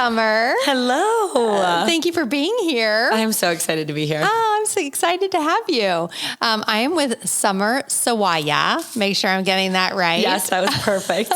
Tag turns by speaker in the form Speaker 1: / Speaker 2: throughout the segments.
Speaker 1: Summer.
Speaker 2: Hello.
Speaker 1: Thank you for being here.
Speaker 2: I'm so excited to be here.
Speaker 1: Oh, I'm so excited to have you. I am with Summer Sawaya. Make sure I'm getting that right.
Speaker 2: Yes, that was perfect.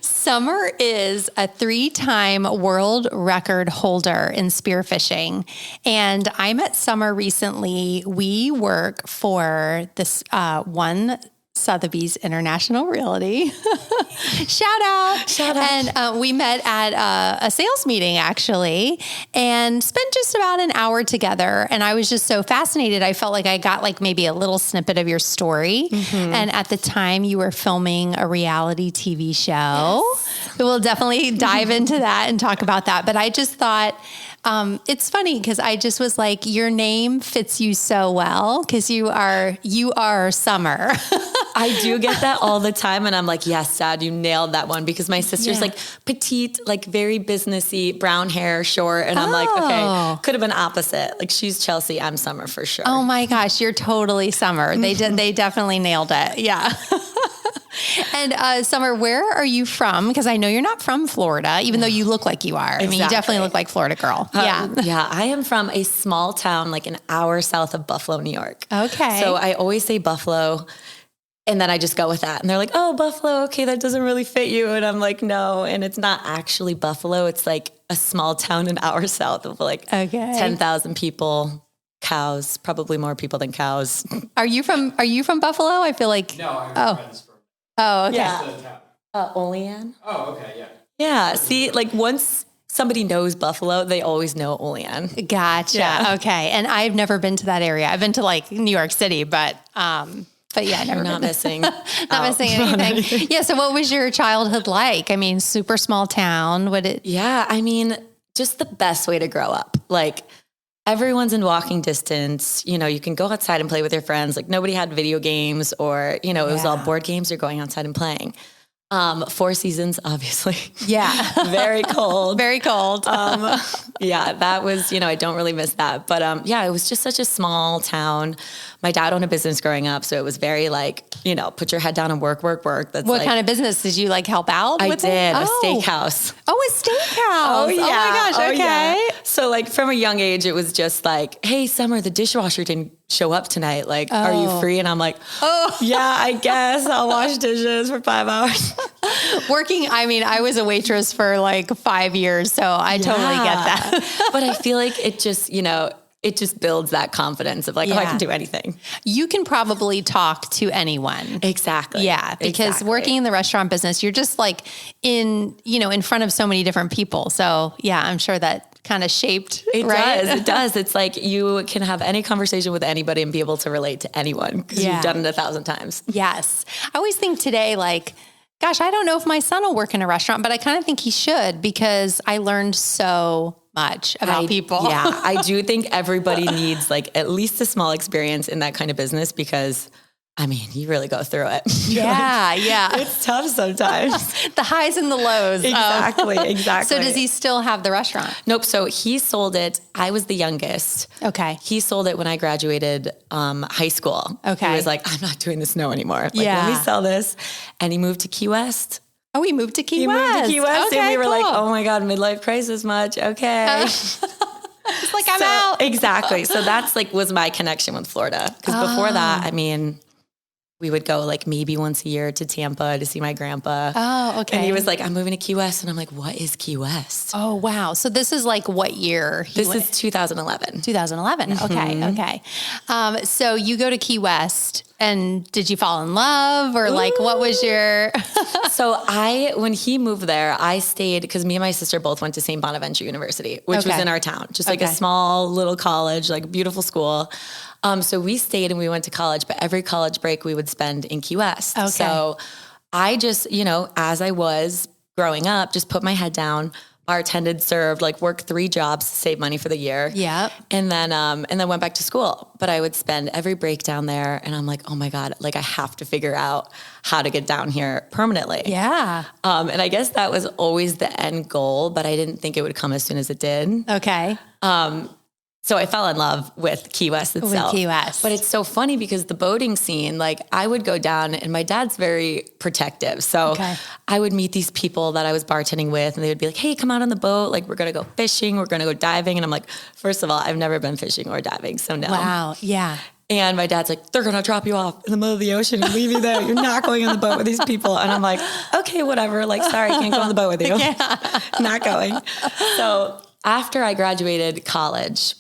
Speaker 1: Summer is a 3-time world record holder in spearfishing. And I met Summer recently. We work for this one Sotheby's International Realty. Shout out.
Speaker 2: Shout out.
Speaker 1: And we met at a sales meeting, actually, and spent just about an hour together. And I was just so fascinated. I felt like I got like maybe a little snippet of your story. Mm-hmm. And at the time you were filming a reality TV show. Yes. We'll definitely dive into that and talk about that. But I just thought, it's funny because I just was like, your name fits you so well because you are Summer.
Speaker 2: I do get that all the time. And I'm like, yes, Dad, you nailed that one because my sister's like petite, like very businessy, brown hair, short. And I'm like, okay, could have been opposite. Like she's Chelsea, I'm Summer for sure.
Speaker 1: Oh my gosh, you're totally Summer. They definitely nailed it. Yeah. And Summer, where are you from? Because I know you're not from Florida, even though you look like you are. Exactly. I mean, you definitely look like Florida girl.
Speaker 2: Yeah, I am from a small town, like an hour south of Buffalo, New York.
Speaker 1: Okay.
Speaker 2: So I always say Buffalo, and then I just go with that. And they're like, oh, Buffalo, okay, that doesn't really fit you. And I'm like, no. And it's not actually Buffalo. It's like a small town an hour south of like 10,000 people. Cows, probably more people than cows.
Speaker 1: Are you from Buffalo? I feel like
Speaker 3: no, I'm friends from.
Speaker 1: Oh, okay.
Speaker 2: Yeah. Olean.
Speaker 3: Oh, okay, yeah.
Speaker 2: Yeah. See, like once somebody knows Buffalo, they always know Olean.
Speaker 1: Gotcha. Yeah. Okay. And I've never been to that area. I've been to like New York City, but yeah, never
Speaker 2: not missing.
Speaker 1: Missing anything. Yeah. So what was your childhood like? I mean, super small town.
Speaker 2: Yeah. I mean, just the best way to grow up. Like everyone's in walking distance. You know, you can go outside and play with your friends. Like nobody had video games or, it was all board games or going outside and playing. 4 seasons, obviously.
Speaker 1: Yeah.
Speaker 2: Very cold.
Speaker 1: Very cold.
Speaker 2: Yeah, that was, I don't really miss that. But it was just such a small town. My dad owned a business growing up. So it was very like, put your head down and work. That's
Speaker 1: what kind of business did you like help out with?
Speaker 2: I did. A steakhouse.
Speaker 1: Oh, a steakhouse. Oh, yeah. Oh my gosh. Okay. Yeah.
Speaker 2: So like from a young age, it was just like, hey, Summer, the dishwasher didn't show up tonight. Like, are you free? And I'm like, yeah, I guess I'll wash dishes for 5 hours.
Speaker 1: Working, I mean, I was a waitress for like 5 years, so I totally get that.
Speaker 2: But I feel like it just, it just builds that confidence of like, I can do anything.
Speaker 1: You can probably talk to anyone.
Speaker 2: Exactly.
Speaker 1: Yeah. Because working in the restaurant business, you're just like in front of so many different people. So yeah, I'm sure that kind of shaped.
Speaker 2: It does. It's like you can have any conversation with anybody and be able to relate to anyone because you've done it 1,000 times.
Speaker 1: Yes. I always think today, like, gosh, I don't know if my son will work in a restaurant, but I kind of think he should because I learned so much about people.
Speaker 2: Yeah. I do think everybody needs like at least a small experience in that kind of business because I mean, you really go through it.
Speaker 1: Yeah.
Speaker 2: It's tough sometimes.
Speaker 1: The highs and the lows.
Speaker 2: Exactly.
Speaker 1: So does he still have the restaurant?
Speaker 2: Nope. So he sold it. I was the youngest.
Speaker 1: Okay.
Speaker 2: He sold it when I graduated high school.
Speaker 1: Okay.
Speaker 2: He was like, I'm not doing this anymore. Like, let me sell this. And he moved to Key West.
Speaker 1: Oh, he moved to Key West.
Speaker 2: Okay, and we were like, oh my God, midlife crisis much. Okay.
Speaker 1: It's like, I'm out.
Speaker 2: Exactly. So that's like, was my connection with Florida. Because before that, I mean, we would go like maybe once a year to Tampa to see my grandpa.
Speaker 1: Oh, okay.
Speaker 2: And he was like, I'm moving to Key West. And I'm like, what is Key West?
Speaker 1: Oh, wow. So this is like what year?
Speaker 2: This is 2011.
Speaker 1: 2011. Mm-hmm. Okay. So you go to Key West and did you fall in love or like, what was your...
Speaker 2: So when he moved there, I stayed because me and my sister both went to St. Bonaventure University, which was in our town, just like a small little college, like beautiful school. So we stayed and we went to college, but every college break we would spend in Key West. Okay. So I just, as I was growing up, just put my head down, bartended, served, like worked 3 jobs to save money for the year.
Speaker 1: Yeah.
Speaker 2: And then went back to school. But I would spend every break down there and I'm like, oh my God, like I have to figure out how to get down here permanently.
Speaker 1: Yeah.
Speaker 2: And I guess that was always the end goal, but I didn't think it would come as soon as it did.
Speaker 1: Okay.
Speaker 2: So I fell in love with Key West itself.
Speaker 1: With Key West.
Speaker 2: But it's so funny because the boating scene, like I would go down and my dad's very protective. So I would meet these people that I was bartending with and they would be like, hey, come out on the boat. Like we're going to go fishing. We're going to go diving. And I'm like, first of all, I've never been fishing or diving. So no.
Speaker 1: Wow. Yeah.
Speaker 2: And my dad's like, they're going to drop you off in the middle of the ocean and leave you there. You're not going on the boat with these people. And I'm like, okay, whatever. Like, sorry, I can't go on the boat with you. Not going. So after I graduated college,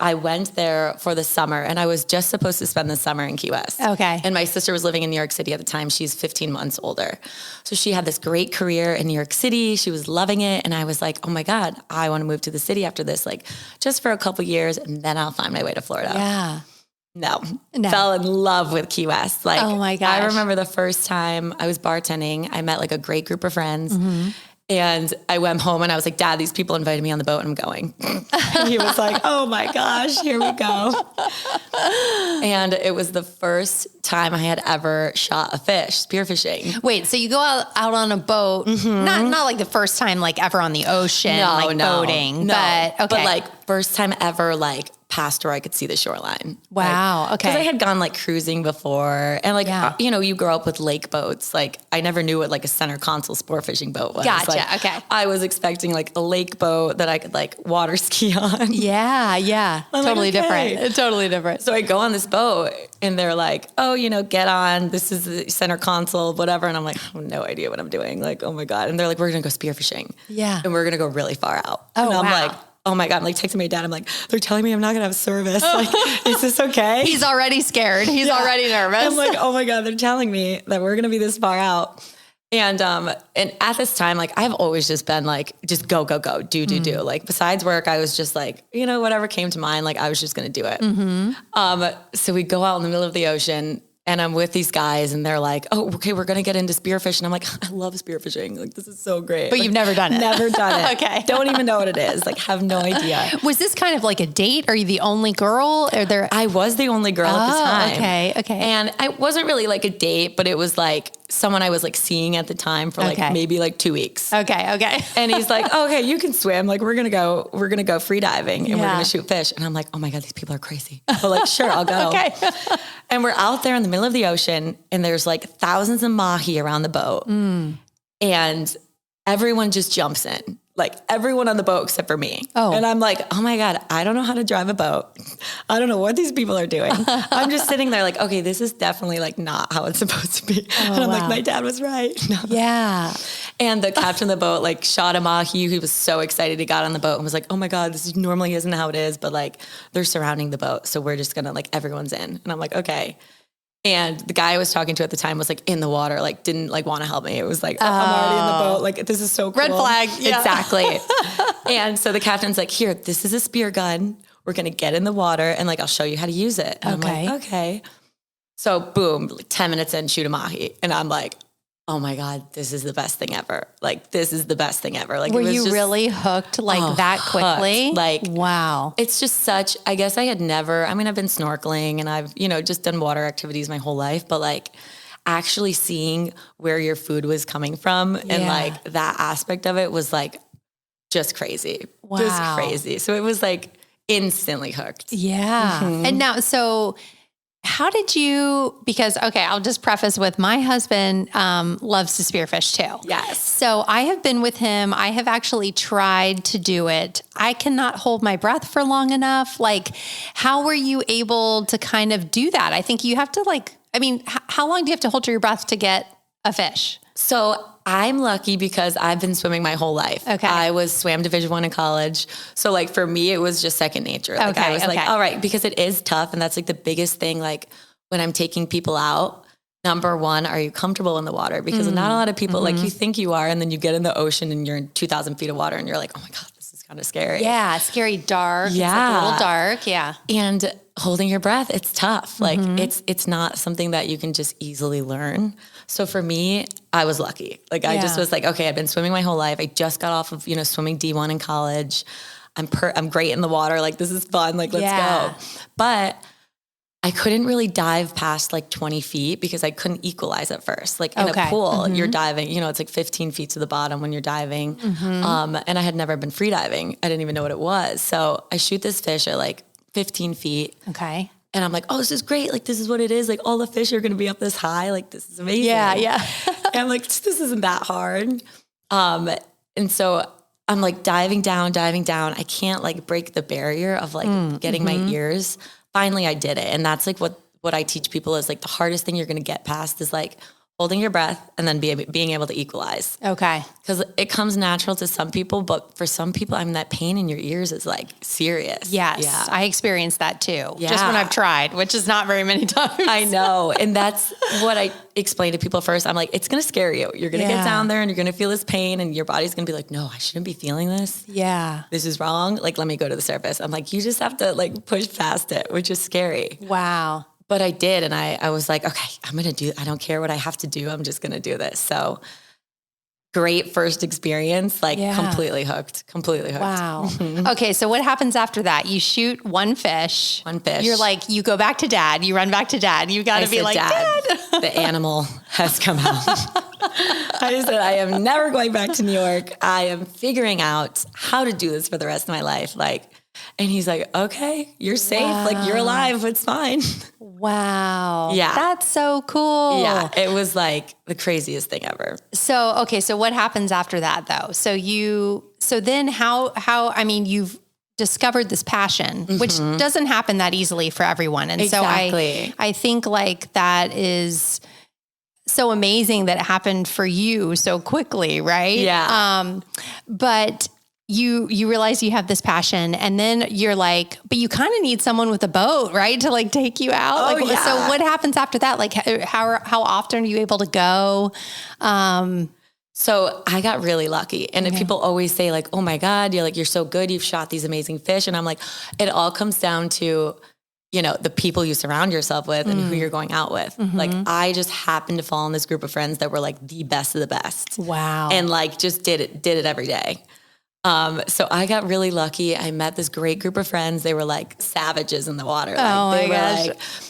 Speaker 2: I went there for the summer and I was just supposed to spend the summer in Key West.
Speaker 1: Okay.
Speaker 2: And my sister was living in New York City at the time. She's 15 months older. So she had this great career in New York City. She was loving it. And I was like, oh my God, I want to move to the city after this, like just for a couple years and then I'll find my way to Florida.
Speaker 1: Yeah.
Speaker 2: No. Fell in love with Key West. Like,
Speaker 1: oh my gosh.
Speaker 2: I remember the first time I was bartending, I met like a great group of friends. And I went home and I was like, Dad, these people invited me on the boat and I'm going. And he was like, oh my gosh, here we go. And it was the first time I had ever shot a fish, spearfishing.
Speaker 1: Wait, so you go out on a boat, not like the first time like ever on the ocean, boating, but okay.
Speaker 2: But like first time ever like past where I could see the shoreline.
Speaker 1: Wow.
Speaker 2: Like,
Speaker 1: okay.
Speaker 2: Because I had gone like cruising before and like, you know, you grow up with lake boats. Like I never knew what like a center console sport fishing boat was.
Speaker 1: Gotcha.
Speaker 2: Like,
Speaker 1: okay.
Speaker 2: I was expecting like a lake boat that I could like water ski on.
Speaker 1: Yeah. Yeah. Totally
Speaker 2: like, okay.
Speaker 1: different. Totally different.
Speaker 2: So I go on this boat and they're like, oh, you know, get on. This is the center console, whatever. And I'm like, I have no idea what I'm doing. Like, oh my God. And they're like, we're going to go spearfishing.
Speaker 1: Yeah.
Speaker 2: And we're going to go really far out.
Speaker 1: Oh,
Speaker 2: and I'm
Speaker 1: wow.
Speaker 2: like, oh my God, I'm like texting my dad. I'm like, they're telling me I'm not going to have service. Like, is this okay?
Speaker 1: He's already scared. He's already nervous.
Speaker 2: I'm like, oh my God, they're telling me that we're going to be this far out. And at this time, like I've always just been like, just go, do. Like besides work, I was just like, you know, whatever came to mind, like I was just going to do it. So we go out in the middle of the ocean and I'm with these guys and they're like, oh, okay, we're going to get into spearfishing. I'm like, I love spearfishing. Like, this is so great.
Speaker 1: But
Speaker 2: like,
Speaker 1: you've never done it.
Speaker 2: Never done it.
Speaker 1: Okay.
Speaker 2: Don't even know what it is. Like, have no idea.
Speaker 1: Was this kind of like a date? Are you the only girl?
Speaker 2: I was the only girl at the time.
Speaker 1: Okay.
Speaker 2: And I wasn't really like a date, but it was like someone I was like seeing at the time for like maybe like 2 weeks.
Speaker 1: Okay.
Speaker 2: And he's like, oh, okay, you can swim. Like we're going to go freediving and we're going to shoot fish. And I'm like, oh my God, these people are crazy. But like, sure, I'll go.
Speaker 1: Okay.
Speaker 2: And we're out there in the middle of the ocean and there's like thousands of mahi around the boat. And everyone just jumps in. Like everyone on the boat except for me. Oh. And I'm like, oh my God, I don't know how to drive a boat. I don't know what these people are doing. I'm just sitting there like, okay, this is definitely like not how it's supposed to be. Oh, and I'm like, my dad was right. No.
Speaker 1: Yeah.
Speaker 2: And the captain of the boat like shot a mahi. He was so excited. He got on the boat and was like, oh my God, this normally isn't how it is. But like they're surrounding the boat. So we're just going to like, everyone's in. And I'm like, okay. And the guy I was talking to at the time was like in the water, like didn't like want to help me. It was like, I'm already in the boat. Like, this is so cool.
Speaker 1: Red flag. Yeah.
Speaker 2: Exactly. And so the captain's like, here, this is a spear gun. We're going to get in the water and like, I'll show you how to use it. And I'm like, okay. So boom, like 10 minutes in, shoot a mahi. And I'm like, oh my God, this is the best thing ever. Like, this is the best thing ever. Like,
Speaker 1: were you really hooked like that quickly?
Speaker 2: Hooked. Like,
Speaker 1: wow.
Speaker 2: It's just such, I guess I had never, I mean, I've been snorkeling and I've, you know, just done water activities my whole life, but like actually seeing where your food was coming from and like that aspect of it was like just crazy.
Speaker 1: Wow.
Speaker 2: Just crazy. So it was like instantly hooked.
Speaker 1: Yeah. And now, so how did you, because, okay, I'll just preface with my husband loves to spearfish too.
Speaker 2: Yes.
Speaker 1: So I have been with him. I have actually tried to do it. I cannot hold my breath for long enough. Like, how were you able to kind of do that? I think you have to like, I mean, how long do you have to hold your breath to get a fish?
Speaker 2: So I'm lucky because I've been swimming my whole life.
Speaker 1: Okay.
Speaker 2: I was swam Division I in college. So like for me, it was just second nature. Like I was like, all right, because it is tough. And that's like the biggest thing. Like when I'm taking people out, number one, are you comfortable in the water? Because not a lot of people, like you think you are, and then you get in the ocean and you're in 2,000 feet of water and you're like, oh my God, this is kind of scary.
Speaker 1: Yeah. Scary, dark.
Speaker 2: Yeah.
Speaker 1: It's like a little dark. Yeah.
Speaker 2: And holding your breath, it's tough. Like it's not something that you can just easily learn. So for me, I was lucky. Like I just was like, okay, I've been swimming my whole life. I just got off of, you know, swimming D1 in college. I'm great in the water. Like this is fun. Like, let's go. But I couldn't really dive past like 20 feet because I couldn't equalize at first. Like in a pool, you're diving, it's like 15 feet to the bottom when you're diving. And I had never been free diving. I didn't even know what it was. So I shoot this fish at like 15 feet.
Speaker 1: Okay.
Speaker 2: And I'm like, oh, this is great. Like, this is what it is. Like, all the fish are going to be up this high. Like, this is amazing.
Speaker 1: Yeah.
Speaker 2: And I'm like, this isn't that hard. And so I'm like diving down. I can't like break the barrier of like getting my ears. Finally, I did it. And that's like what I teach people is like the hardest thing you're going to get past is like holding your breath and then being able to equalize.
Speaker 1: Okay.
Speaker 2: Because it comes natural to some people, but for some people, that pain in your ears is like serious.
Speaker 1: Yes. Yeah. I experienced that too. Yeah. Just when I've tried, which is not very many times.
Speaker 2: I know. And that's what I explain to people first. I'm like, it's going to scare you. You're going to get down there and you're going to feel this pain and your body's going to be like, no, I shouldn't be feeling this.
Speaker 1: Yeah.
Speaker 2: This is wrong. Like, let me go to the surface. I'm like, you just have to like push past it, which is scary.
Speaker 1: Wow.
Speaker 2: But I did. And I was like, okay, I don't care what I have to do. I'm just going to do this. So great first experience, like completely hooked.
Speaker 1: Wow. Okay. So what happens after that? You shoot one fish. You're like, you go back to dad. You run back to dad. You got to be like, Dad.
Speaker 2: The animal has come out. I said, I am never going back to New York. I am figuring out how to do this for the rest of my life. And he's like, okay, you're safe. Wow. Like, you're alive. It's fine.
Speaker 1: Wow.
Speaker 2: Yeah.
Speaker 1: That's so cool.
Speaker 2: Yeah. It was like the craziest thing ever.
Speaker 1: So, okay. So what happens after that though? So then you've discovered this passion, which doesn't happen that easily for everyone. And
Speaker 2: exactly.
Speaker 1: So I think like that is so amazing that it happened for you so quickly. Right.
Speaker 2: Yeah.
Speaker 1: But you realize you have this passion and then you're like, but you kind of need someone with a boat, right? To like take you out.
Speaker 2: Oh, yeah.
Speaker 1: So what happens after that? Like how often are you able to go?
Speaker 2: So I got really lucky. And people always say like, oh my God, you're so good. You've shot these amazing fish. And I'm like, it all comes down to, the people you surround yourself with and who you're going out with. Like I just happened to fall in this group of friends that were like the best of the best.
Speaker 1: Wow.
Speaker 2: And like just did it every day. So I got really lucky. I met this great group of friends. They were like savages in the water.
Speaker 1: Like, oh my gosh.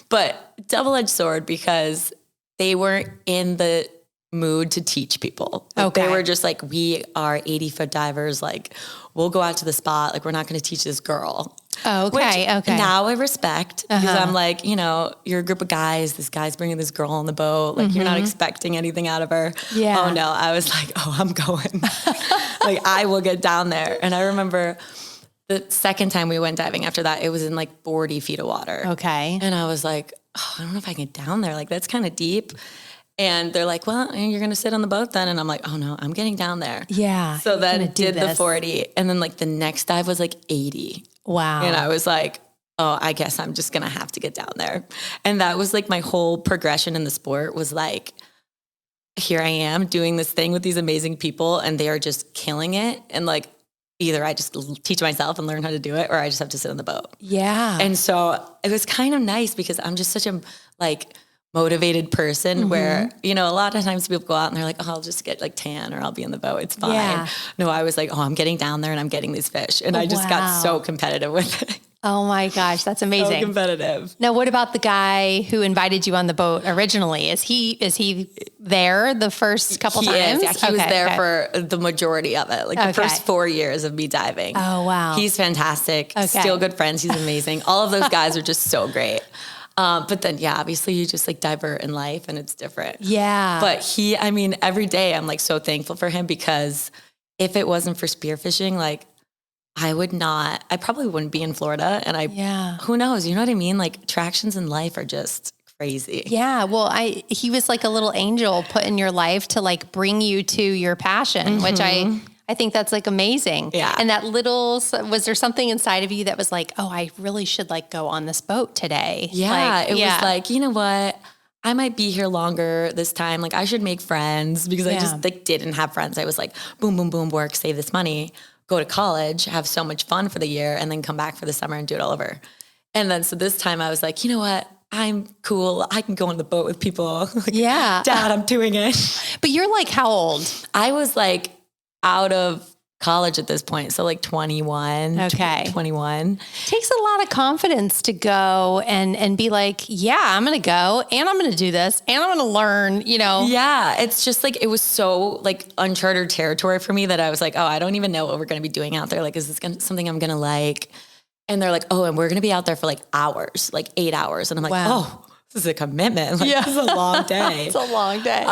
Speaker 2: But double-edged sword because they weren't in the mood to teach people. They were just like, we are 80-foot divers. Like we'll go out to the spot. Like we're not going to teach this girl.
Speaker 1: Oh, okay.
Speaker 2: Which now I respect because I'm like, you're a group of guys. This guy's bringing this girl on the boat. Like you're not expecting anything out of her.
Speaker 1: Yeah.
Speaker 2: Oh no. I was like, oh, I'm going. Like I will get down there. And I remember the second time we went diving after that, it was in like 40 feet of water.
Speaker 1: Okay.
Speaker 2: And I was like, oh, I don't know if I can get down there. Like that's kind of deep. And they're like, well, you're going to sit on the boat then. And I'm like, oh no, I'm getting down there.
Speaker 1: Yeah.
Speaker 2: So then did the 40. And then like the next dive was like 80.
Speaker 1: Wow.
Speaker 2: And I was like, oh, I guess I'm just going to have to get down there. And that was like my whole progression in the sport was like, here I am doing this thing with these amazing people and they are just killing it. And like, either I just teach myself and learn how to do it or I just have to sit on the boat.
Speaker 1: Yeah.
Speaker 2: And so it was kind of nice because I'm just such a like motivated person where, a lot of times people go out and they're like, oh, I'll just get like tan or I'll be in the boat. It's fine.
Speaker 1: Yeah.
Speaker 2: No, I was like, oh, I'm getting down there and I'm getting these fish. And I just got so competitive with it.
Speaker 1: Oh my gosh, that's amazing.
Speaker 2: So competitive.
Speaker 1: Now, what about the guy who invited you on the boat originally? Is he there the first couple times?
Speaker 2: Yeah, he was there for the majority of it, like the first 4 years of me diving.
Speaker 1: Oh, wow.
Speaker 2: He's fantastic. Still good friends. He's amazing. All of those guys are just so great. But then, obviously you just like divert in life and it's different.
Speaker 1: Yeah.
Speaker 2: But every day I'm like so thankful for him because if it wasn't for spearfishing, like I probably wouldn't be in Florida. And who knows, you know what I mean? Like attractions in life are just crazy.
Speaker 1: Yeah. Well, he was like a little angel put in your life to like bring you to your passion, which I think that's like amazing.
Speaker 2: Yeah.
Speaker 1: And was there something inside of you that was like, oh, I really should like go on this boat today?
Speaker 2: Yeah. It was like, you know what? I might be here longer this time. Like I should make friends because I just like didn't have friends. I was like, boom, boom, boom, work, save this money, go to college, have so much fun for the year and then come back for the summer and do it all over. And then, so this time I was like, you know what? I'm cool. I can go on the boat with people. Like, Dad, I'm doing it.
Speaker 1: But you're like, how old?
Speaker 2: I was like out of college at this point. So like 21,
Speaker 1: Okay.
Speaker 2: 21.
Speaker 1: Takes a lot of confidence to go and be like, yeah, I'm going to go and I'm going to do this and I'm going to learn,
Speaker 2: Yeah. It's just like, it was so like uncharted territory for me that I was like, oh, I don't even know what we're going to be doing out there. Like, is this something I'm going to like? And they're like, oh, and we're going to be out there for like hours, like 8 hours. And I'm like, oh, this is a commitment. Like, this is a long day.
Speaker 1: It's a long day.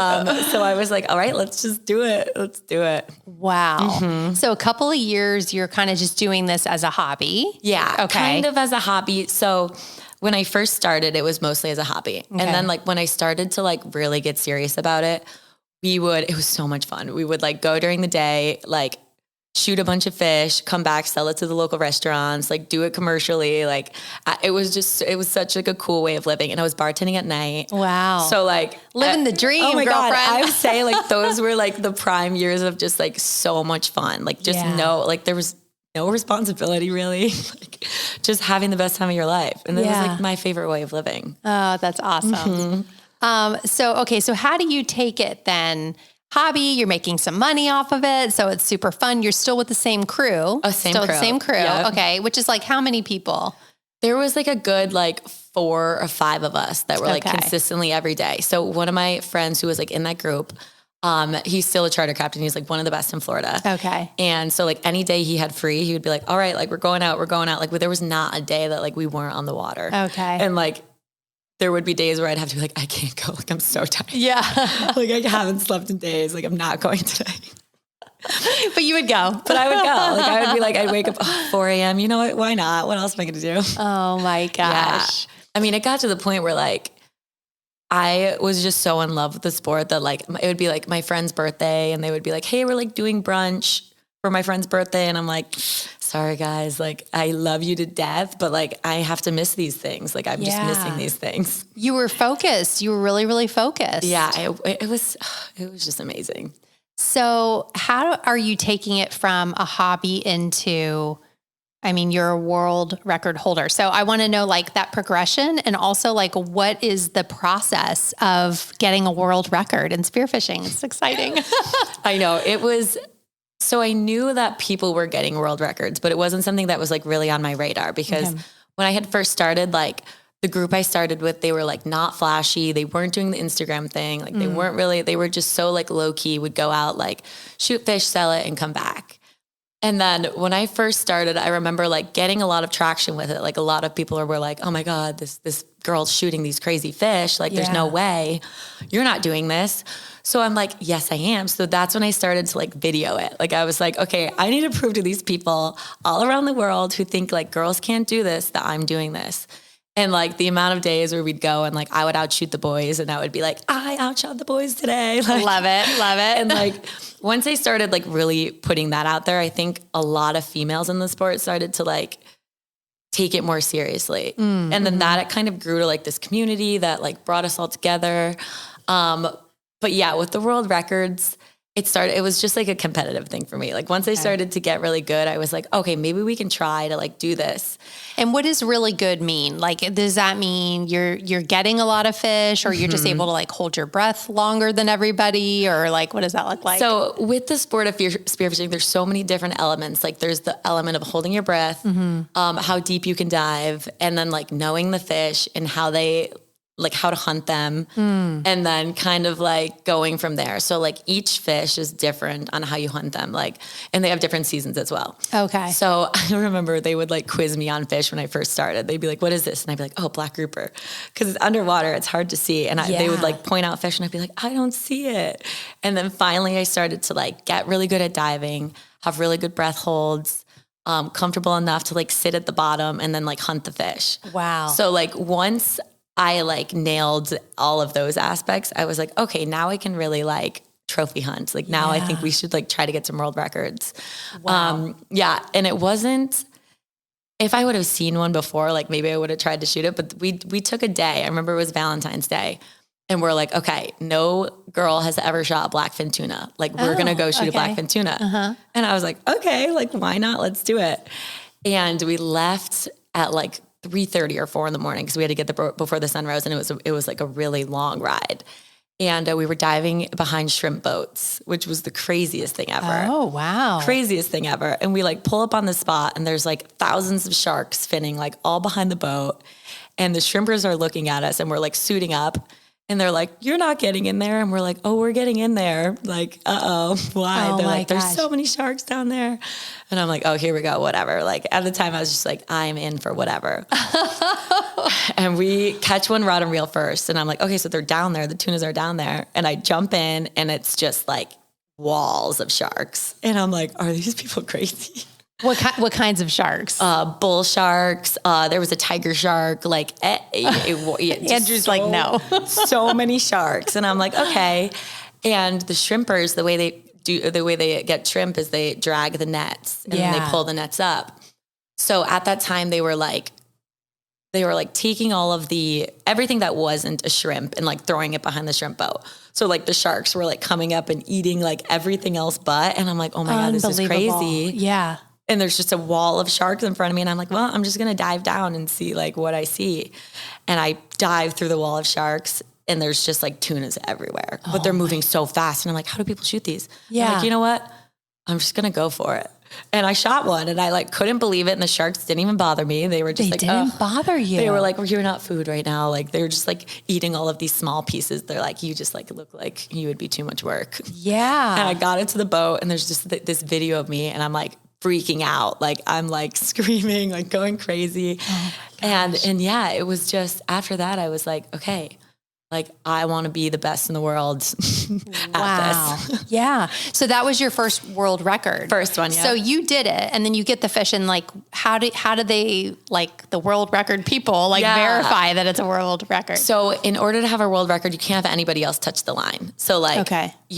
Speaker 2: So I was like, all right, let's just do it. Let's do it.
Speaker 1: Wow. So a couple of years, you're kind of just doing this as a hobby.
Speaker 2: Yeah.
Speaker 1: Okay.
Speaker 2: Kind of as a hobby. So when I first started, it was mostly as a hobby. Okay. And then like when I started to like really get serious about it, it was so much fun. We would like go during the day, like shoot a bunch of fish, come back, sell it to the local restaurants, like do it commercially. Like it was such like a cool way of living. And I was bartending at night.
Speaker 1: Wow.
Speaker 2: So like
Speaker 1: living the dream,
Speaker 2: oh my
Speaker 1: girlfriend.
Speaker 2: God, I would say like those were like the prime years of just like so much fun. Like just there was no responsibility really, like just having the best time of your life. And that was like my favorite way of living.
Speaker 1: Oh, that's awesome. So how do you take it then? Hobby, you're making some money off of it, so it's super fun. You're still with the same crew.
Speaker 2: Oh, same crew.
Speaker 1: Yep. Okay, which is like how many people?
Speaker 2: There was like a good like 4 or 5 of us that were like consistently every day. So one of my friends who was like in that group, he's still a charter captain. He's like one of the best in Florida.
Speaker 1: Okay.
Speaker 2: And so like any day he had free, he would be like, all right, like we're going out. Like there was not a day that like we weren't on the water.
Speaker 1: Okay.
Speaker 2: And like there would be days where I'd have to be like, I can't go. Like, I'm so tired.
Speaker 1: Yeah.
Speaker 2: Like I haven't slept in days. Like I'm not going today.
Speaker 1: But you would go.
Speaker 2: But I would go. Like I would be like, I'd wake up 4 a.m. You know what? Why not? What else am I going to do?
Speaker 1: Oh my gosh.
Speaker 2: Yeah. I mean, it got to the point where like, I was just so in love with the sport that like, it would be like my friend's birthday and they would be like, hey, we're like doing brunch for my friend's birthday. And I'm like, sorry guys, like I love you to death, but like I have to miss these things. Like I'm just missing these things.
Speaker 1: You were focused. You were really, really focused.
Speaker 2: Yeah, it was just amazing.
Speaker 1: So how are you taking it from a hobby into, I mean, you're a world record holder. So I want to know like that progression and also like what is the process of getting a world record in spearfishing? It's exciting.
Speaker 2: I know it was. So I knew that people were getting world records, but it wasn't something that was like really on my radar because when I had first started, like the group I started with, they were like not flashy. They weren't doing the Instagram thing. Like they were just so like low key, would go out, like shoot fish, sell it and come back. And then when I first started, I remember like getting a lot of traction with it. Like a lot of people were like, oh my God, this girl's shooting these crazy fish. Like there's no way you're not doing this. So I'm like, yes, I am. So that's when I started to like video it. Like I was like, okay, I need to prove to these people all around the world who think like girls can't do this, that I'm doing this. And like the amount of days where we'd go and like I would outshoot the boys and I would be like, I outshot the boys today. Like,
Speaker 1: love it.
Speaker 2: And like once I started like really putting that out there, I think a lot of females in the sport started to like take it more seriously. And then that it kind of grew to like this community that like brought us all together. But yeah, with the world records, it was just like a competitive thing for me. Like once I started to get really good, I was like, okay, maybe we can try to like do this.
Speaker 1: And what does really good mean? Like, does that mean you're getting a lot of fish or you're just able to like hold your breath longer than everybody? Or like, what does that look like?
Speaker 2: So with the sport of spearfishing, there's so many different elements. Like there's the element of holding your breath, how deep you can dive, and then like knowing the fish and how to hunt them and then kind of like going from there. So like each fish is different on how you hunt them. Like, and they have different seasons as well.
Speaker 1: Okay.
Speaker 2: So I remember they would like quiz me on fish when I first started. They'd be like, what is this? And I'd be like, oh, black grouper. Cause it's underwater. It's hard to see. And they would like point out fish and I'd be like, I don't see it. And then finally I started to like get really good at diving, have really good breath holds, comfortable enough to like sit at the bottom and then like hunt the fish.
Speaker 1: Wow.
Speaker 2: So like once I like nailed all of those aspects, I was like, okay, now I can really like trophy hunt. Like now I think we should like try to get some world records.
Speaker 1: Wow.
Speaker 2: And it wasn't, if I would have seen one before, like maybe I would have tried to shoot it, but we took a day. I remember it was Valentine's Day and we're like, okay, no girl has ever shot a blackfin tuna. Like we're going to go shoot a blackfin tuna. And I was like, okay, like why not? Let's do it. And we left at like 3:30 or 4 in the morning because we had to get before the sun rose, and it was like a really long ride. And we were diving behind shrimp boats, which was the craziest thing ever.
Speaker 1: Oh, wow.
Speaker 2: Craziest thing ever. And we like pull up on the spot and there's like thousands of sharks finning like all behind the boat. And the shrimpers are looking at us and we're like suiting up. And they're like, you're not getting in there. And we're like, oh, we're getting in there. Like, why?
Speaker 1: Oh
Speaker 2: they're like,
Speaker 1: gosh.
Speaker 2: there's so many sharks down there. And I'm like, oh, here we go, whatever. Like at the time I was just like, I'm in for whatever. And we catch one rod and reel first. And I'm like, okay, so they're down there. The tunas are down there. And I jump in and it's just like walls of sharks. And I'm like, are these people crazy?
Speaker 1: What kinds of sharks?
Speaker 2: Bull sharks. There was a tiger shark. Like
Speaker 1: Andrew's like, no.
Speaker 2: So many sharks, and I'm like, okay. And the shrimpers, the way they get shrimp is they drag the nets and then they pull the nets up. So at that time, they were like taking all of everything that wasn't a shrimp and like throwing it behind the shrimp boat. So like the sharks were like coming up and eating like everything else but. And I'm like, oh my God, this is crazy.
Speaker 1: Yeah.
Speaker 2: And there's just a wall of sharks in front of me. And I'm like, well, I'm just going to dive down and see like what I see. And I dive through the wall of sharks and there's just like tunas everywhere, but they're moving so fast. And I'm like, how do people shoot these?
Speaker 1: Yeah.
Speaker 2: I'm like, you know what? I'm just going to go for it. And I shot one and I like couldn't believe it. And the sharks didn't even bother me. They were just
Speaker 1: They didn't bother you.
Speaker 2: They were like, well, you're not food right now. Like they were just like eating all of these small pieces. They're like, you just like look like you would be too much work.
Speaker 1: Yeah.
Speaker 2: And I got into the boat and there's just this video of me and I'm like, freaking out. Like I'm like screaming, like going crazy.
Speaker 1: Oh
Speaker 2: and yeah, it was just after that, I was like, okay, like I want to be the best in the world at this.
Speaker 1: Yeah. So that was your first world record.
Speaker 2: First one, yeah.
Speaker 1: So you did it and then you get the fish and like, how did they like the world record people like verify that it's a world record?
Speaker 2: So in order to have a world record, you can't have anybody else touch the line. So like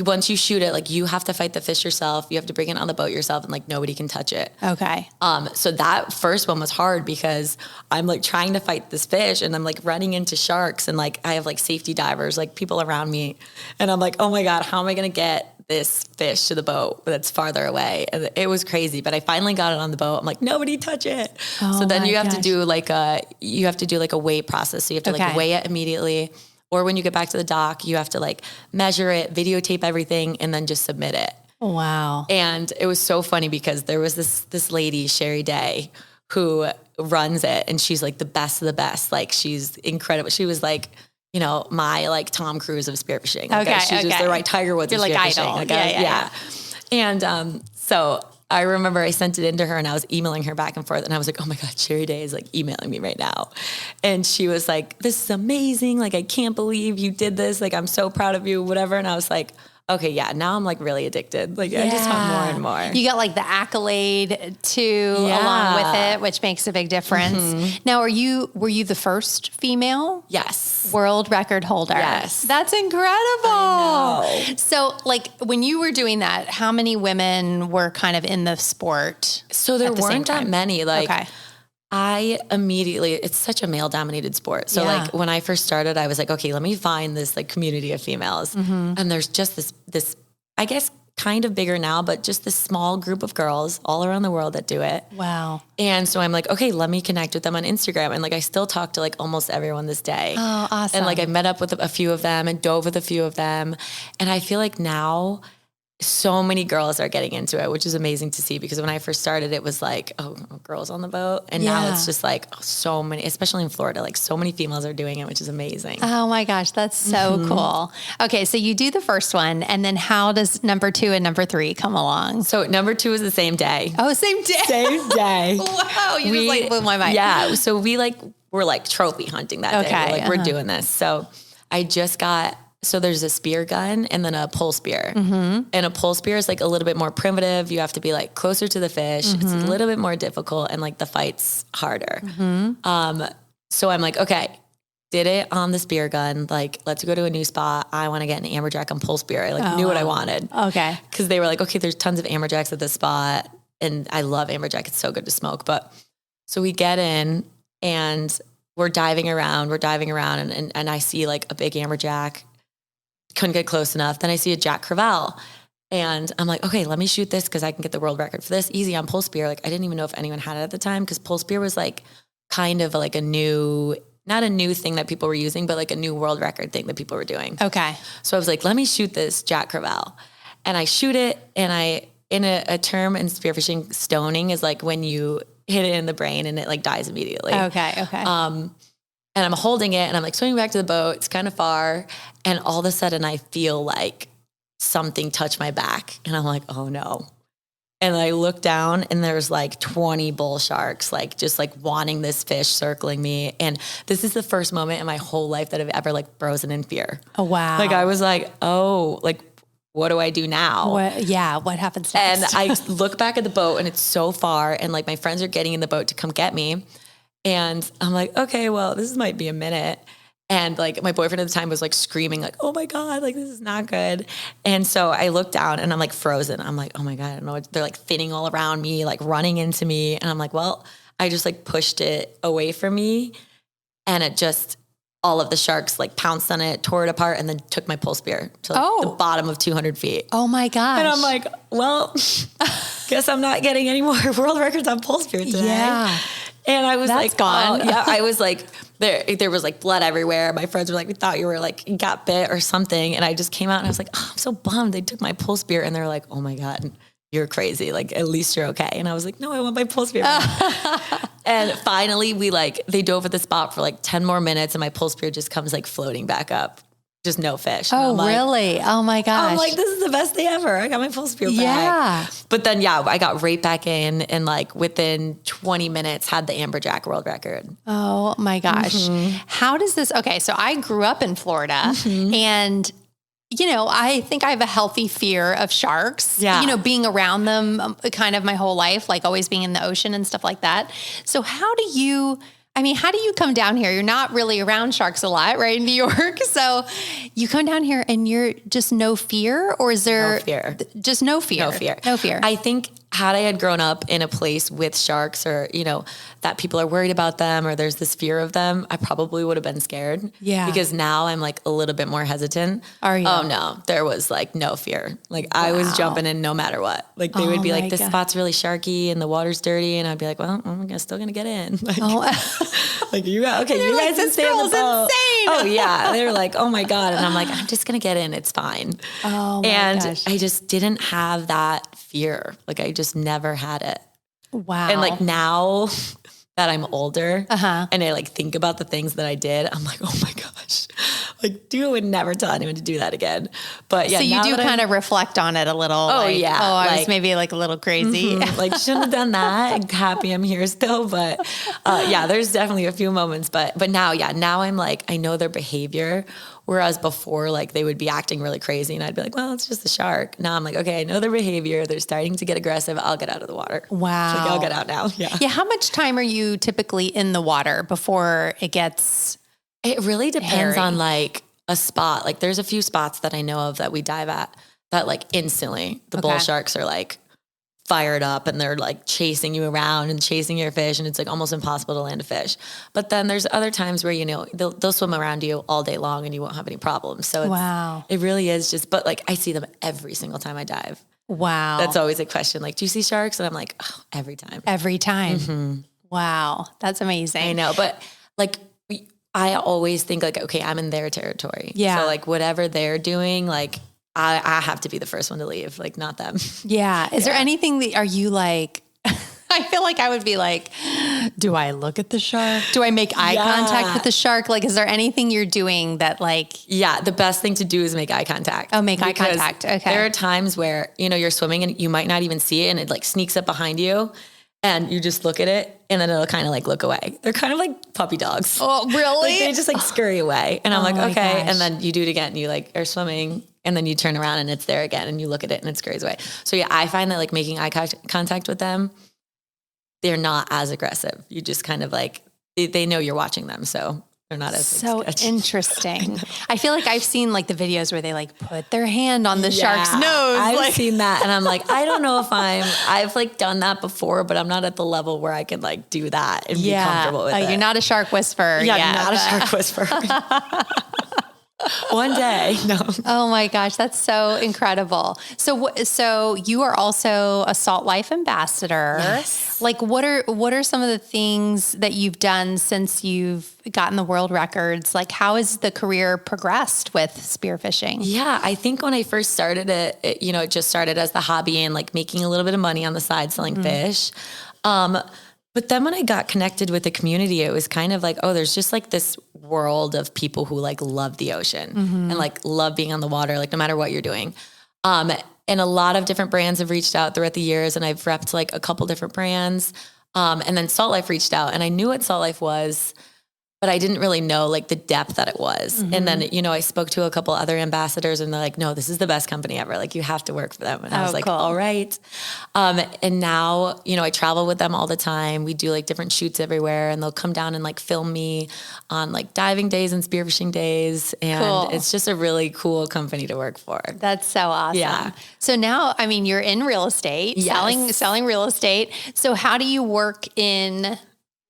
Speaker 2: once you shoot it, like you have to fight the fish yourself. You have to bring it on the boat yourself and like nobody can touch it.
Speaker 1: Okay.
Speaker 2: So that first one was hard because I'm like trying to fight this fish and I'm like running into sharks and like I have like safety divers, like people around me. And I'm like, oh my God, how am I going to get this fish to the boat that's farther away? And it was crazy, but I finally got it on the boat. I'm like, nobody touch it. So then you have to do like a weigh process. So you have to like weigh it immediately. Or when you get back to the dock, you have to like measure it, videotape everything, and then just submit it.
Speaker 1: Wow.
Speaker 2: And it was so funny because there was this lady, Sherry Day, who runs it. And she's like the best of the best. Like she's incredible. She was like, you know, my like Tom Cruise of spearfishing. Like, she's just the right Tiger Woods of
Speaker 1: like
Speaker 2: spearfishing.
Speaker 1: idol.
Speaker 2: Like,
Speaker 1: Yeah.
Speaker 2: And so I remember I sent it into her and I was emailing her back and forth and I was like, oh my God, Sherry Day is like emailing me right now. And she was like, this is amazing. Like, I can't believe you did this. Like, I'm so proud of you, whatever. And I was like, okay, yeah, now I'm like really addicted. Like I just want more and more.
Speaker 1: You got like the accolade too along with it, which makes a big difference. Mm-hmm. Now, were you the first female?
Speaker 2: Yes.
Speaker 1: World record holder.
Speaker 2: Yes.
Speaker 1: That's incredible.
Speaker 2: I know.
Speaker 1: So like when you were doing that, how many women were kind of in the sport?
Speaker 2: So there weren't that many. Like
Speaker 1: okay.
Speaker 2: it's such a male dominated sport. So like when I first started, I was like, okay, let me find this like community of females. Mm-hmm. And there's just this, I guess kind of bigger now, but just this small group of girls all around the world that do it.
Speaker 1: Wow.
Speaker 2: And so I'm like, okay, let me connect with them on Instagram. And like, I still talk to like almost everyone this day.
Speaker 1: Oh, awesome.
Speaker 2: And like, I met up with a few of them and dove with a few of them. And I feel like now so many girls are getting into it, which is amazing to see because when I first started, it was like, oh, girls on the boat. And now it's just like so many, especially in Florida, like so many females are doing it, which is amazing.
Speaker 1: Oh my gosh, that's so cool. Okay, so you do the first one and then how does number 2 and number 3 come along?
Speaker 2: So number 2 is the same day.
Speaker 1: Oh, same day.
Speaker 2: Same day.
Speaker 1: Wow, you just like blew my mind.
Speaker 2: Yeah, so we're like trophy hunting that day. We're doing this. So I just got... So there's a spear gun and then a pole spear. Mm-hmm. And a pole spear is like a little bit more primitive. You have to be like closer to the fish. Mm-hmm. It's a little bit more difficult and like the fight's harder. Mm-hmm. So I'm like, okay, did it on the spear gun. Like, let's go to a new spot. I want to get an amberjack on pole spear. I like knew what I wanted.
Speaker 1: Okay.
Speaker 2: Cause they were like, okay, there's tons of amberjacks at this spot. And I love amberjack. It's so good to smoke. But so we get in and we're diving around and I see like a big amberjack. Couldn't get close enough. Then I see a Jack Crevalle and I'm like, okay, let me shoot this because I can get the world record for this easy on pole spear. Like I didn't even know if anyone had it at the time because pole spear was like kind of like a new not a new thing that people were using, but like a new world record thing that people were doing.
Speaker 1: Okay.
Speaker 2: So I was like, let me shoot this Jack Crevalle. And I shoot it, and in a term in spearfishing, stoning is like when you hit it in the brain and it like dies immediately.
Speaker 1: Okay.
Speaker 2: And I'm holding it and I'm like swimming back to the boat. It's kind of far. And all of a sudden I feel like something touch my back, and I'm like, oh no. And I look down, and there's like 20 bull sharks, like just like wanting this fish, circling me. And this is the first moment in my whole life that I've ever like frozen in fear.
Speaker 1: Oh, wow.
Speaker 2: Like I was like, oh, like what do I do now?
Speaker 1: What happens next?
Speaker 2: And I look back at the boat, and it's so far, and like my friends are getting in the boat to come get me. And I'm like, okay, well, this might be a minute. And like my boyfriend at the time was like screaming like, oh my God, like this is not good. And so I look down, and I'm like frozen. I'm like, oh my God, I don't know. They're like thinning all around me, like running into me. And I'm like, well, I just like pushed it away from me, and it just, all of the sharks like pounced on it, tore it apart, and then took my pole spear to like the bottom of 200 feet.
Speaker 1: Oh my gosh.
Speaker 2: And I'm like, well, guess I'm not getting any more world records on pole spear today.
Speaker 1: Yeah.
Speaker 2: And I was
Speaker 1: That's
Speaker 2: like,
Speaker 1: gone.
Speaker 2: oh, yeah, I was like, there was like blood everywhere. My friends were like, we thought you were like, you got bit or something. And I just came out, and I was like, oh, I'm so bummed. They took my pole spear. And they're like, oh my God, you're crazy. Like, at least you're okay. And I was like, no, I want my pole spear. And finally they dove at the spot for like 10 more minutes, and my pole spear just comes like floating back up. Just no fish.
Speaker 1: Oh, really? Oh my gosh.
Speaker 2: I'm like, this is the best day ever. I got my pole spear back.
Speaker 1: Yeah.
Speaker 2: But then, I got right back in, and like within 20 minutes had the amberjack world record.
Speaker 1: Oh my gosh. How does this, okay. So I grew up in Florida, and I think I have a healthy fear of sharks, being around them kind of my whole life, like always being in the ocean and stuff like that. So how do you come down here? You're not really around sharks a lot, right? In New York. So you come down here and you're just no fear, or is there
Speaker 2: no fear?
Speaker 1: Just no fear?
Speaker 2: No fear.
Speaker 1: No fear.
Speaker 2: I think had I had grown up in a place with sharks, or, that people are worried about them, or there's this fear of them, I probably would have been scared.
Speaker 1: Yeah.
Speaker 2: Because now I'm like a little bit more hesitant.
Speaker 1: Are you?
Speaker 2: Oh no, there was like no fear. Like I was jumping in no matter what. Like they would be like, this spot's really sharky and the water's dirty. And I'd be like, well, I'm still going to get in. Like, like you guys can stay on the boat.
Speaker 1: Insane.
Speaker 2: Oh yeah. They were like, oh my God. And I'm like, I'm just going to get in. It's fine.
Speaker 1: Oh my gosh.
Speaker 2: I just didn't have that fear. Like I just never had it.
Speaker 1: Wow.
Speaker 2: And like now that I'm older and I like think about the things that I did, I'm like, oh my gosh, like dude, I would never tell anyone to do that again. But yeah,
Speaker 1: so you do kind of reflect on it a little.
Speaker 2: Oh
Speaker 1: like,
Speaker 2: yeah.
Speaker 1: Oh, I was maybe like a little crazy.
Speaker 2: Like shouldn't have done that. Happy I'm here still. But there's definitely a few moments, but now I'm like, I know their behavior. Whereas before, like they would be acting really crazy, and I'd be like, well, it's just a shark. Now I'm like, okay, I know their behavior. They're starting to get aggressive. I'll get out of the water.
Speaker 1: Wow.
Speaker 2: Like, I'll get out now. Yeah.
Speaker 1: Yeah. How much time are you typically in the water before it gets
Speaker 2: It really depends
Speaker 1: hairy?
Speaker 2: on like a spot. Like there's a few spots that I know of that we dive at that like instantly the bull sharks are like fired up, and they're like chasing you around and chasing your fish, and it's like almost impossible to land a fish. But then there's other times where, they'll swim around you all day long and you won't have any problems. So it really is just, but like I see them every single time I dive.
Speaker 1: Wow.
Speaker 2: That's always a question. Like, do you see sharks? And I'm like, oh, every time.
Speaker 1: Every time. Wow. That's amazing.
Speaker 2: I know. But like, I always think like, okay, I'm in their territory.
Speaker 1: Yeah.
Speaker 2: So like whatever they're doing, like I have to be the first one to leave, like not them.
Speaker 1: Yeah. Is there anything that, are you like, I feel like I would be like, do I look at the shark? Do I make eye contact with the shark? Like, is there anything you're doing that like?
Speaker 2: Yeah. The best thing to do is make eye contact.
Speaker 1: Oh, make eye contact. Okay.
Speaker 2: There are times where, you're swimming and you might not even see it, and it like sneaks up behind you, and you just look at it, and then it'll kind of like look away. They're kind of like puppy dogs.
Speaker 1: Oh, really?
Speaker 2: Like they just like scurry away. And I'm like, okay.
Speaker 1: Gosh.
Speaker 2: And then you do it again. You like are swimming, and then you turn around and it's there again, and you look at it and it scurries away. So yeah, I find that like making eye contact with them, they're not as aggressive. You just kind of like, they know you're watching them. So they're not as
Speaker 1: so
Speaker 2: sketchy.
Speaker 1: Interesting. I feel like I've seen like the videos where they like put their hand on the shark's nose.
Speaker 2: I've seen that, and I'm like, I don't know if I've like done that before, but I'm not at the level where I can like do that and be comfortable with it.
Speaker 1: You're not a shark whisperer.
Speaker 2: Yeah, I'm not a shark whisperer. One day. No.
Speaker 1: Oh my gosh, that's so incredible. So you are also a Salt Life ambassador.
Speaker 2: Yes.
Speaker 1: Like what are some of the things that you've done since you've gotten the world records? Like how has the career progressed with spearfishing?
Speaker 2: Yeah, I think when I first started it, it just started as the hobby and like making a little bit of money on the side selling fish. But then when I got connected with the community, it was kind of like, oh, there's just like this world of people who like love the ocean and like love being on the water, like no matter what you're doing. And a lot of different brands have reached out throughout the years, and I've repped like a couple different brands. And then Salt Life reached out, and I knew what Salt Life was, but I didn't really know like the depth that it was. And then, I spoke to a couple other ambassadors, and they're like, no, this is the best company ever. Like you have to work for them. And I was like,
Speaker 1: cool.
Speaker 2: All right. And now, I travel with them all the time. We do like different shoots everywhere, and they'll come down and like film me on like diving days and spearfishing days. And It's just a really cool company to work for.
Speaker 1: That's so awesome.
Speaker 2: Yeah.
Speaker 1: So now, I mean, you're in real estate, selling real estate. So how do you work in,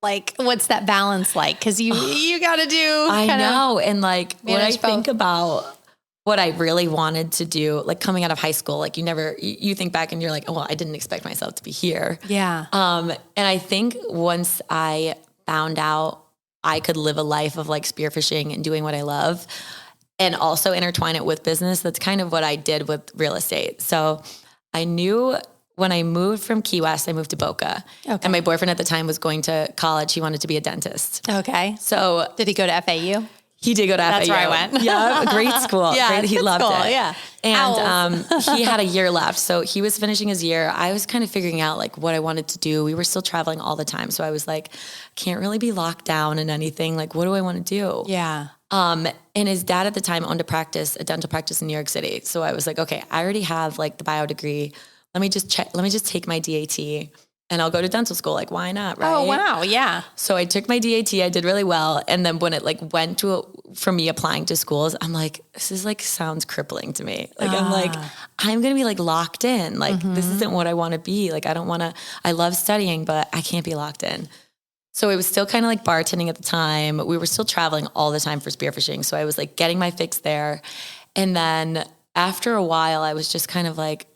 Speaker 1: like, what's that balance like? Because you got to do.
Speaker 2: I know. And like when I think about what I really wanted to do, like coming out of high school, like you think back and you're like, oh, well, I didn't expect myself to be here.
Speaker 1: Yeah.
Speaker 2: And I think once I found out I could live a life of like spearfishing and doing what I love and also intertwine it with business, that's kind of what I did with real estate. So I knew when I moved from Key West, I moved to Boca. Okay. And my boyfriend at the time was going to college. He wanted to be a dentist.
Speaker 1: Okay.
Speaker 2: So
Speaker 1: did he go to FAU?
Speaker 2: He did go to FAU.
Speaker 1: That's where I went.
Speaker 2: Yeah, great school.
Speaker 1: Yeah,
Speaker 2: he loved it.
Speaker 1: Yeah.
Speaker 2: And he had a year left. So he was finishing his year. I was kind of figuring out like what I wanted to do. We were still traveling all the time. So I was like, can't really be locked down in anything. Like, what do I want to do?
Speaker 1: Yeah.
Speaker 2: And his dad at the time owned a dental practice in New York City. So I was like, okay, I already have like the bio degree. Let me just take my DAT and I'll go to dental school. Like, why not? Right.
Speaker 1: Oh, wow. Yeah.
Speaker 2: So I took my DAT. I did really well. And then when it like went for me applying to schools, I'm like, this is like, sounds crippling to me. Like, I'm like, I'm going to be like locked in. Like, this isn't what I want to be. Like, I love studying, but I can't be locked in. So it was still kind of like bartending at the time. We were still traveling all the time for spearfishing. So I was like getting my fix there. And then after a while, I was just kind of like,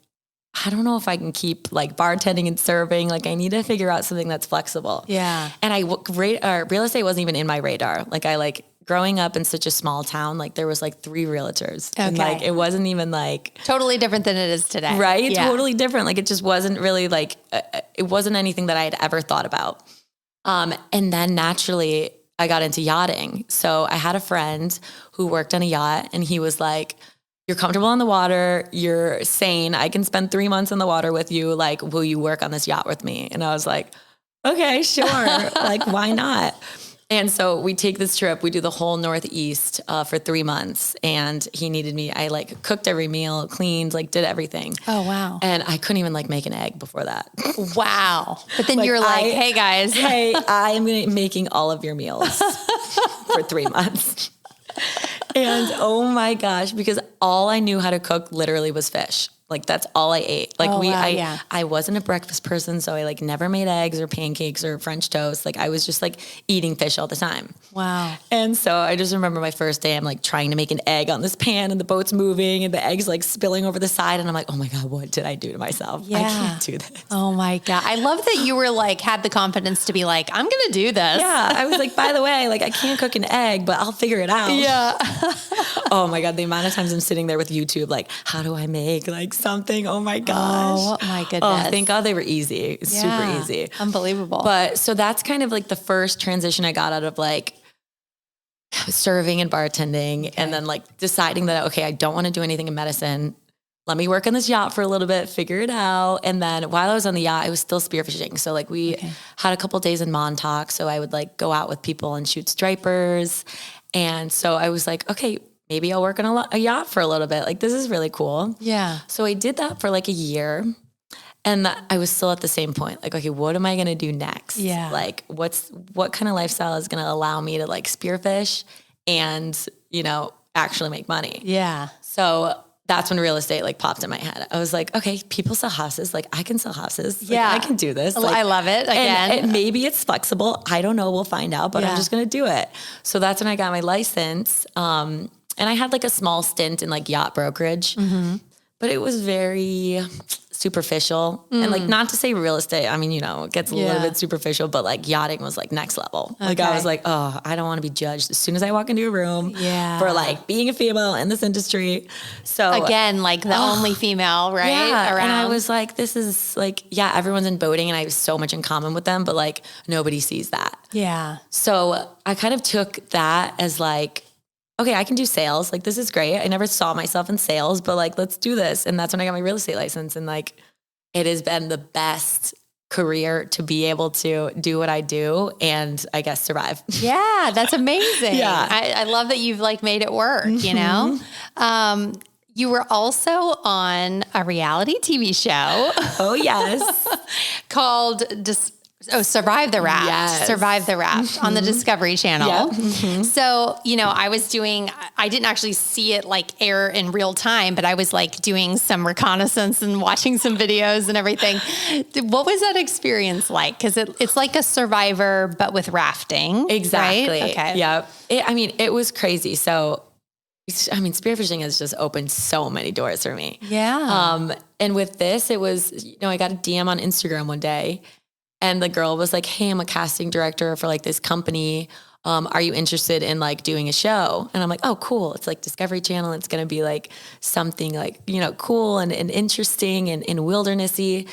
Speaker 2: I don't know if I can keep like bartending and serving. Like I need to figure out something that's flexible.
Speaker 1: Yeah.
Speaker 2: And real estate wasn't even in my radar. Like growing up in such a small town, like there was like 3 realtors. Okay. And like, it wasn't even like.
Speaker 1: Totally different than it is today.
Speaker 2: Right? Yeah. Totally different. Like it just wasn't really like, it wasn't anything that I had ever thought about. And then naturally I got into yachting. So I had a friend who worked on a yacht and he was like, you're comfortable on the water. You're sane. I can spend 3 months in the water with you. Like, will you work on this yacht with me? And I was like, okay, sure. Like, why not? And so we take this trip. We do the whole Northeast for 3 months. And he needed me. I like cooked every meal, cleaned, like did everything.
Speaker 1: Oh, wow.
Speaker 2: And I couldn't even like make an egg before that.
Speaker 1: Wow. But then you're like, hey guys.
Speaker 2: Hey, I am making all of your meals for 3 months. And oh my gosh, because all I knew how to cook literally was fish. Like that's all I ate. Like I wasn't a breakfast person. So I like never made eggs or pancakes or French toast. Like I was just like eating fish all the time.
Speaker 1: Wow.
Speaker 2: And so I just remember my first day, I'm like trying to make an egg on this pan and the boat's moving and the egg's like spilling over the side. And I'm like, oh my God, what did I do to myself?
Speaker 1: Yeah.
Speaker 2: I can't do this.
Speaker 1: Oh my God. I love that you were like, had the confidence to be like, I'm going to do this.
Speaker 2: Yeah. I was like, by the way, like I can't cook an egg, but I'll figure it out.
Speaker 1: Yeah.
Speaker 2: Oh my God. The amount of times I'm sitting there with YouTube, like, how do I make like something? Oh my gosh.
Speaker 1: Oh my goodness.
Speaker 2: Oh, thank God they were easy. Super easy.
Speaker 1: Unbelievable.
Speaker 2: But so that's kind of like the first transition I got out of like serving and bartending. Okay. And then like deciding that, okay, I don't want to do anything in medicine. Let me work on this yacht for a little bit, figure it out. And then while I was on the yacht, I was still spearfishing. So like we had a couple days in Montauk. So I would like go out with people and shoot stripers. And so I was like, okay, maybe I'll work on a yacht for a little bit. Like, this is really cool. Yeah. So I did that for like a year. And I was still at the same point. Like, okay, what am I going to do next? Yeah. Like, what kind of lifestyle is going to allow me to like spearfish and, actually make money? Yeah. So that's when real estate like popped in my head. I was like, okay, people sell houses. Like I can sell houses. Like, I can do this. Like,
Speaker 1: I love it. Again.
Speaker 2: And maybe it's flexible. I don't know. We'll find out, but I'm just going to do it. So that's when I got my license. and I had like a small stint in like yacht brokerage, but it was very superficial. And like, not to say real estate, I mean, you know, it gets a little bit superficial, but like yachting was like next level. Like I was like, oh, I don't want to be judged as soon as I walk into a room for like being a female in this industry. So
Speaker 1: again, like the only female, right?
Speaker 2: Yeah. And I was like, this is like, everyone's in boating and I have so much in common with them, but like nobody sees that.
Speaker 1: Yeah.
Speaker 2: So I kind of took that as like, okay, I can do sales. Like, this is great. I never saw myself in sales, but like, let's do this. And that's when I got my real estate license. And like, it has been the best career to be able to do what I do and I guess survive.
Speaker 1: Yeah, that's amazing.
Speaker 2: Yeah.
Speaker 1: I love that you've like made it work, you know? You were also on a reality TV show.
Speaker 2: Oh, yes.
Speaker 1: called Survive the Raft.
Speaker 2: Yes.
Speaker 1: Survive the Raft on the Discovery Channel.
Speaker 2: Yep.
Speaker 1: So, you know, I didn't actually see it like air in real time, but I was like doing some reconnaissance and watching some videos and everything. What was that experience like? Because it's like a Survivor, but with rafting.
Speaker 2: Exactly.
Speaker 1: Right? Okay.
Speaker 2: Yeah. It was crazy. So, spearfishing has just opened so many doors for me.
Speaker 1: Yeah.
Speaker 2: And with this, it was, you know, I got a DM on Instagram one day. And the girl was like, hey, I'm a casting director for like this company. Are you interested in like doing a show? And I'm like, oh, cool. It's like Discovery Channel. It's going to be like something like, you know, cool and interesting and wildernessy.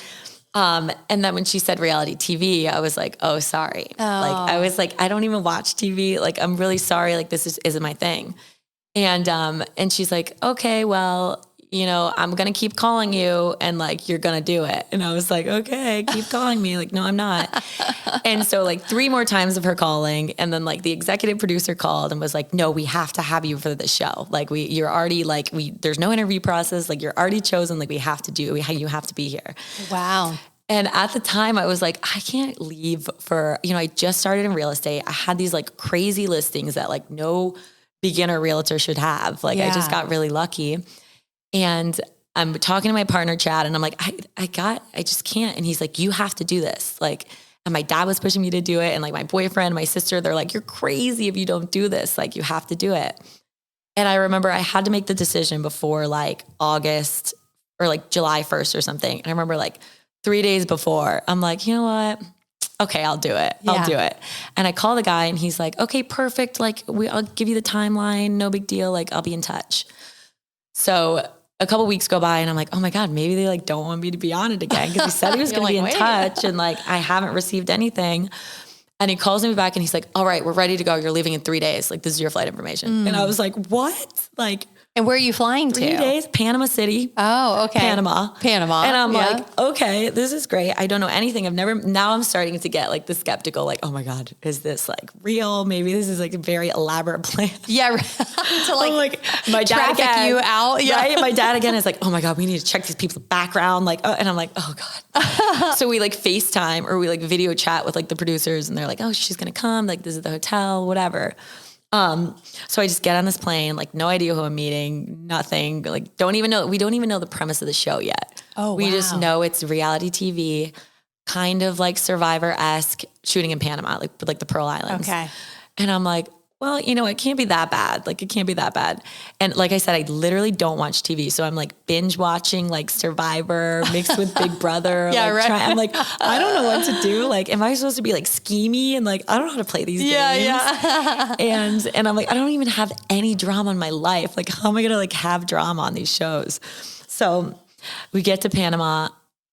Speaker 2: And then when she said reality TV, I was like, oh, sorry.
Speaker 1: Oh.
Speaker 2: Like, I was like, I don't even watch TV. Like, I'm really sorry. Like, this isn't my thing. And she's like, okay, well, you know, I'm going to keep calling you and like, you're going to do it. And I was like, okay, keep calling me. Like, no, I'm not. And so like 3 more times of her calling. And then like the executive producer called and was like, no, we have to have you for this show. Like you're already like, there's no interview process. Like you're already chosen. Like you have to be here.
Speaker 1: Wow.
Speaker 2: And at the time I was like, I can't leave for, you know, I just started in real estate. I had these like crazy listings that like no beginner realtor should have. Like I just got really lucky. And I'm talking to my partner, Chad, and I'm like, I just can't. And he's like, you have to do this. Like, and my dad was pushing me to do it. And like my boyfriend, my sister, they're like, you're crazy if you don't do this. Like, you have to do it. And I remember I had to make the decision before like August or like July 1st or something. And I remember like 3 days before, I'm like, you know what? Okay, I'll do it. I'll do it. And I call the guy and he's like, okay, perfect. Like I'll give you the timeline. No big deal. Like I'll be in touch. So a couple weeks go by and I'm like, oh my God, maybe they like don't want me to be on it again. Cause he said he was going to be in touch and like, I haven't received anything. And he calls me back and he's like, all right, we're ready to go. You're leaving in 3 days. Like this is your flight information. And I was like, what? Like,
Speaker 1: and where are you flying
Speaker 2: 3
Speaker 1: to?
Speaker 2: days, Panama City.
Speaker 1: Oh, okay.
Speaker 2: Panama.
Speaker 1: And
Speaker 2: I'm like, okay, this is great. I don't know anything. Now I'm starting to get like the skeptical, like, oh my God, is this like real? Maybe this is like a very elaborate plan.
Speaker 1: Yeah. To
Speaker 2: like my dad
Speaker 1: traffic
Speaker 2: again,
Speaker 1: you out. Yeah.
Speaker 2: Right? My dad again is like, oh my God, we need to check these people's background. Like, and I'm like, oh God. So we like FaceTime or we like video chat with like the producers and they're like, oh, she's going to come. Like this is the hotel, whatever. So I just get on this plane, like no idea who I'm meeting, nothing, like we don't even know the premise of the show yet.
Speaker 1: Oh,
Speaker 2: we just know it's reality TV, kind of like Survivor-esque, shooting in Panama, like with like the Pearl Islands.
Speaker 1: Okay.
Speaker 2: And I'm like, well, you know, it can't be that bad. Like, it can't be that bad. And like I said, I literally don't watch TV. So I'm like binge watching like Survivor mixed with Big Brother.
Speaker 1: Yeah,
Speaker 2: like,
Speaker 1: right.
Speaker 2: I'm like, I don't know what to do. Like, am I supposed to be like schemy? And like, I don't know how to play these games.
Speaker 1: Yeah.
Speaker 2: And I'm like, I don't even have any drama in my life. Like, how am I going to like have drama on these shows? So we get to Panama.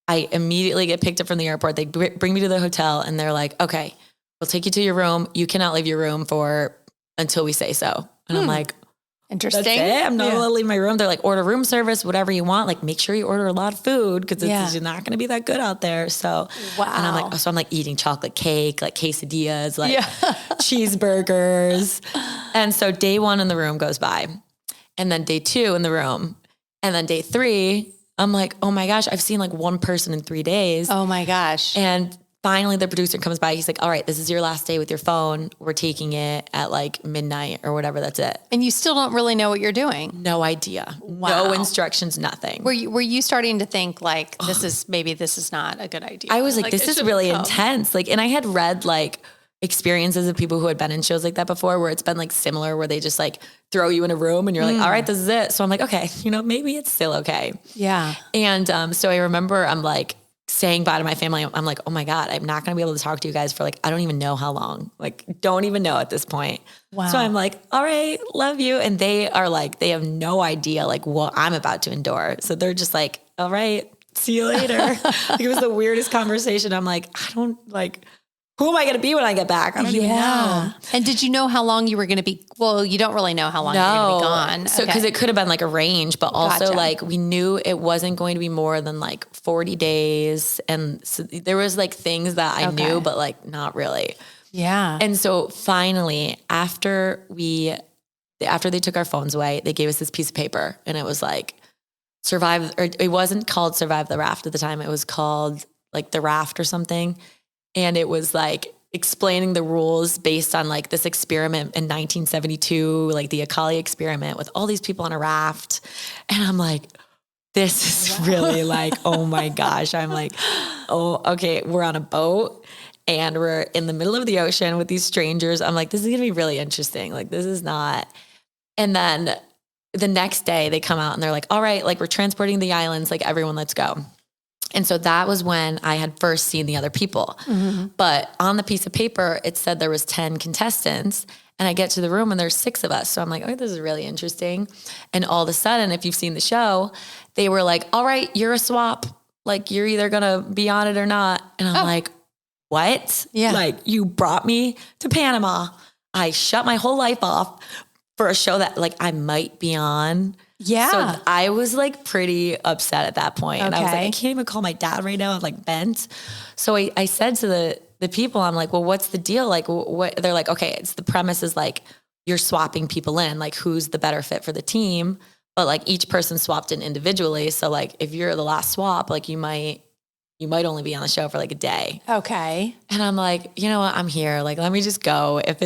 Speaker 2: I immediately get picked up from the airport. They bring me to the hotel and they're like, okay, we'll take you to your room. You cannot leave your room until we say so. And I'm like,
Speaker 1: interesting.
Speaker 2: That's it. I'm not allowed to leave my room. They're like, order room service, whatever you want. Like, make sure you order a lot of food because it's not going to be that good out there. So,
Speaker 1: wow.
Speaker 2: And I'm like eating chocolate cake, like quesadillas, like cheeseburgers. And so day 1 in the room goes by and then day 2 in the room. And then day 3, I'm like, oh my gosh, I've seen like one person in 3 days.
Speaker 1: Oh my gosh.
Speaker 2: And finally, the producer comes by. He's like, all right, this is your last day with your phone. We're taking it at like midnight or whatever. That's it.
Speaker 1: And you still don't really know what you're doing.
Speaker 2: No idea.
Speaker 1: Wow.
Speaker 2: No instructions, nothing.
Speaker 1: Were you starting to think like, this is not a good idea?
Speaker 2: I was like this is really intense. Like, and I had read like experiences of people who had been in shows like that before, where it's been like similar, where they just like throw you in a room and you're like, all right, this is it. So I'm like, okay, maybe it's still okay.
Speaker 1: Yeah.
Speaker 2: And so I remember I'm like saying bye to my family. I'm like, oh my God, I'm not going to be able to talk to you guys for like, I don't even know how long, like, don't even know at this point.
Speaker 1: Wow.
Speaker 2: So I'm like, all right, love you. And they are like, they have no idea like what I'm about to endure. So they're just like, all right, see you later. Like, it was the weirdest conversation. I'm like, I don't like, who am I going to be when I get back? I don't even know.
Speaker 1: And did you know how long you were going to be? Well, you don't really know how long you're going to be gone.
Speaker 2: So, because it could have been like a range, but also like we knew it wasn't going to be more than like 40 days. And so there was like things that I knew, but like not really.
Speaker 1: Yeah.
Speaker 2: And so finally, after they took our phones away, they gave us this piece of paper, and it was like it wasn't called Survive the Raft at the time. It was called like the Raft or something. And it was like explaining the rules based on like this experiment in 1972, like the Akali experiment with all these people on a raft. And I'm like, this is really like, oh my gosh. I'm like, oh, okay, we're on a boat and we're in the middle of the ocean with these strangers. I'm like, this is going to be really interesting. Like, this is not. And then the next day they come out and they're like, all right, like we're transporting the islands, like everyone, let's go. And so that was when I had first seen the other people. Mm-hmm. But on the piece of paper, it said there was 10 contestants, and I get to the room and there's 6 of us. So I'm like, oh, this is really interesting. And all of a sudden, if you've seen the show, they were like, all right, you're a swap. Like, you're either going to be on it or not. And I'm like, what?
Speaker 1: Yeah.
Speaker 2: Like, you brought me to Panama. I shut my whole life off for a show that like I might be on.
Speaker 1: Yeah.
Speaker 2: So I was like pretty upset at that point. And I was like, I can't even call my dad right now. I'm like bent. So I said to the people, I'm like, well, what's the deal? Like what? They're like, okay, it's the premise is like, you're swapping people in, like who's the better fit for the team. But like each person swapped in individually. So like if you're the last swap, like you might only be on the show for like a day.
Speaker 1: Okay.
Speaker 2: And I'm like, you know what? I'm here. Like, let me just go. If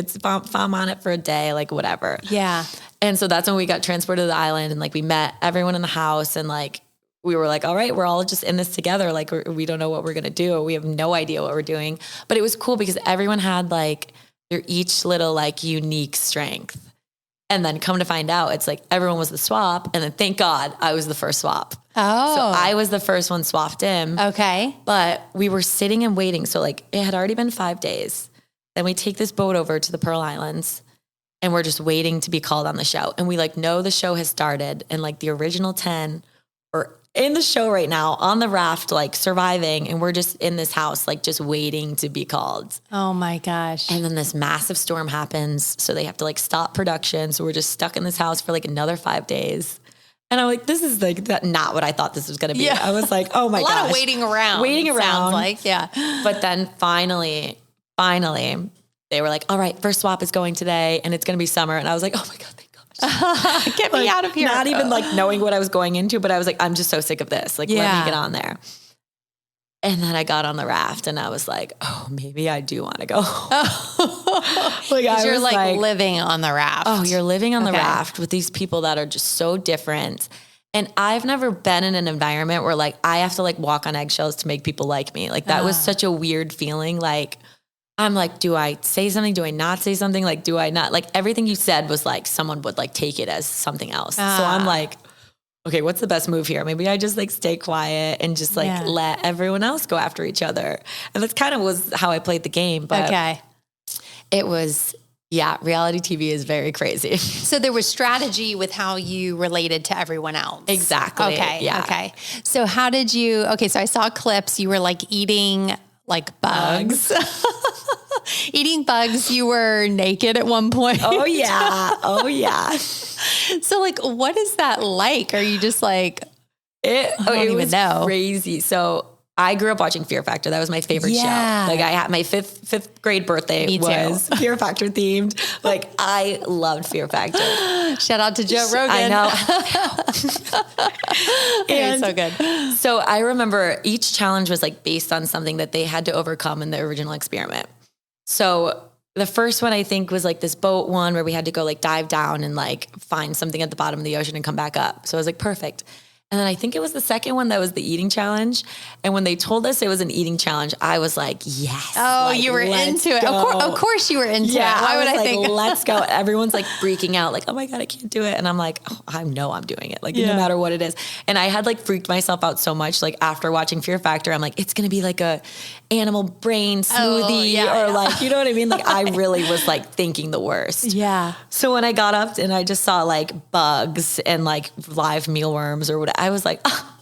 Speaker 2: I'm on it for a day, like whatever.
Speaker 1: Yeah.
Speaker 2: And so that's when we got transported to the island, and like we met everyone in the house, and like we were like, all right, we're all just in this together. Like we don't know what we're going to do. We have no idea what we're doing. But it was cool because everyone had like their each little like unique strength. And then come to find out, it's like everyone was the swap. And then thank God I was the first swap.
Speaker 1: Oh.
Speaker 2: So I was the first one swapped in.
Speaker 1: Okay.
Speaker 2: But we were sitting and waiting. So like it had already been 5 days. Then we take this boat over to the Pearl Islands, and we're just waiting to be called on the show. And we like know the show has started, and like the original 10 are in the show right now on the raft, like surviving. And we're just in this house, like just waiting to be called.
Speaker 1: Oh my gosh.
Speaker 2: And then this massive storm happens. So they have to like stop production. So we're just stuck in this house for like another 5 days. And I'm like, this is like not what I thought this was going to be. Yeah. I was like, oh my gosh.
Speaker 1: A lot of waiting around. Sounds like, yeah.
Speaker 2: But then finally, they were like, all right, first swap is going today, and it's going to be Summer. And I was like, oh my God, thank gosh.
Speaker 1: Get me out of here.
Speaker 2: Not even like knowing what I was going into, but I was like, I'm just so sick of this. Like, let me get on there. And then I got on the raft, and I was like, oh, maybe I do want to go.
Speaker 1: Like you're like living on the raft.
Speaker 2: Oh, you're living on the raft with these people that are just so different. And I've never been in an environment where like I have to like walk on eggshells to make people like me. Like that was such a weird feeling. Like, I'm like, do I say something? Do I not say something? Like, do I not? Like everything you said was like someone would like take it as something else. So I'm like, okay, what's the best move here? Maybe I just like stay quiet and just like let everyone else go after each other. And that's kind of was how I played the game. But it was, reality TV is very crazy.
Speaker 1: So there was strategy with how you related to everyone else.
Speaker 2: Exactly.
Speaker 1: Okay. Yeah. Okay. So how did you, so I saw clips, you were like eating like bugs. Eating bugs. You were naked at one point.
Speaker 2: Oh yeah. Oh yeah.
Speaker 1: So like, what is that like? Are you just like,
Speaker 2: I don't
Speaker 1: even know.
Speaker 2: Crazy. So I grew up watching Fear Factor. That was my favorite show. Like I had my fifth grade birthday was Fear Factor themed. Like I loved Fear Factor.
Speaker 1: Shout out to Joe Rogan.
Speaker 2: I know.
Speaker 1: And so good.
Speaker 2: So I remember each challenge was like based on something that they had to overcome in the original experiment. So the first one I think was like this boat one where we had to go like dive down and like find something at the bottom of the ocean and come back up. So I was like, perfect. And then I think it was the second one that was the eating challenge. And when they told us it was an eating challenge, I was like, yes.
Speaker 1: Oh,
Speaker 2: like,
Speaker 1: you were into it. Of course you were into it. Why would I think?
Speaker 2: Let's go. Everyone's like freaking out. Like, oh my God, I can't do it. And I'm like, oh, I know I'm doing it. Like no matter what it is. And I had like freaked myself out so much. Like after watching Fear Factor, I'm like, it's going to be like a animal brain smoothie or like, you know what I mean? Like I really was like thinking the worst.
Speaker 1: Yeah.
Speaker 2: So when I got up and I just saw like bugs and like live mealworms or whatever, I was like, oh,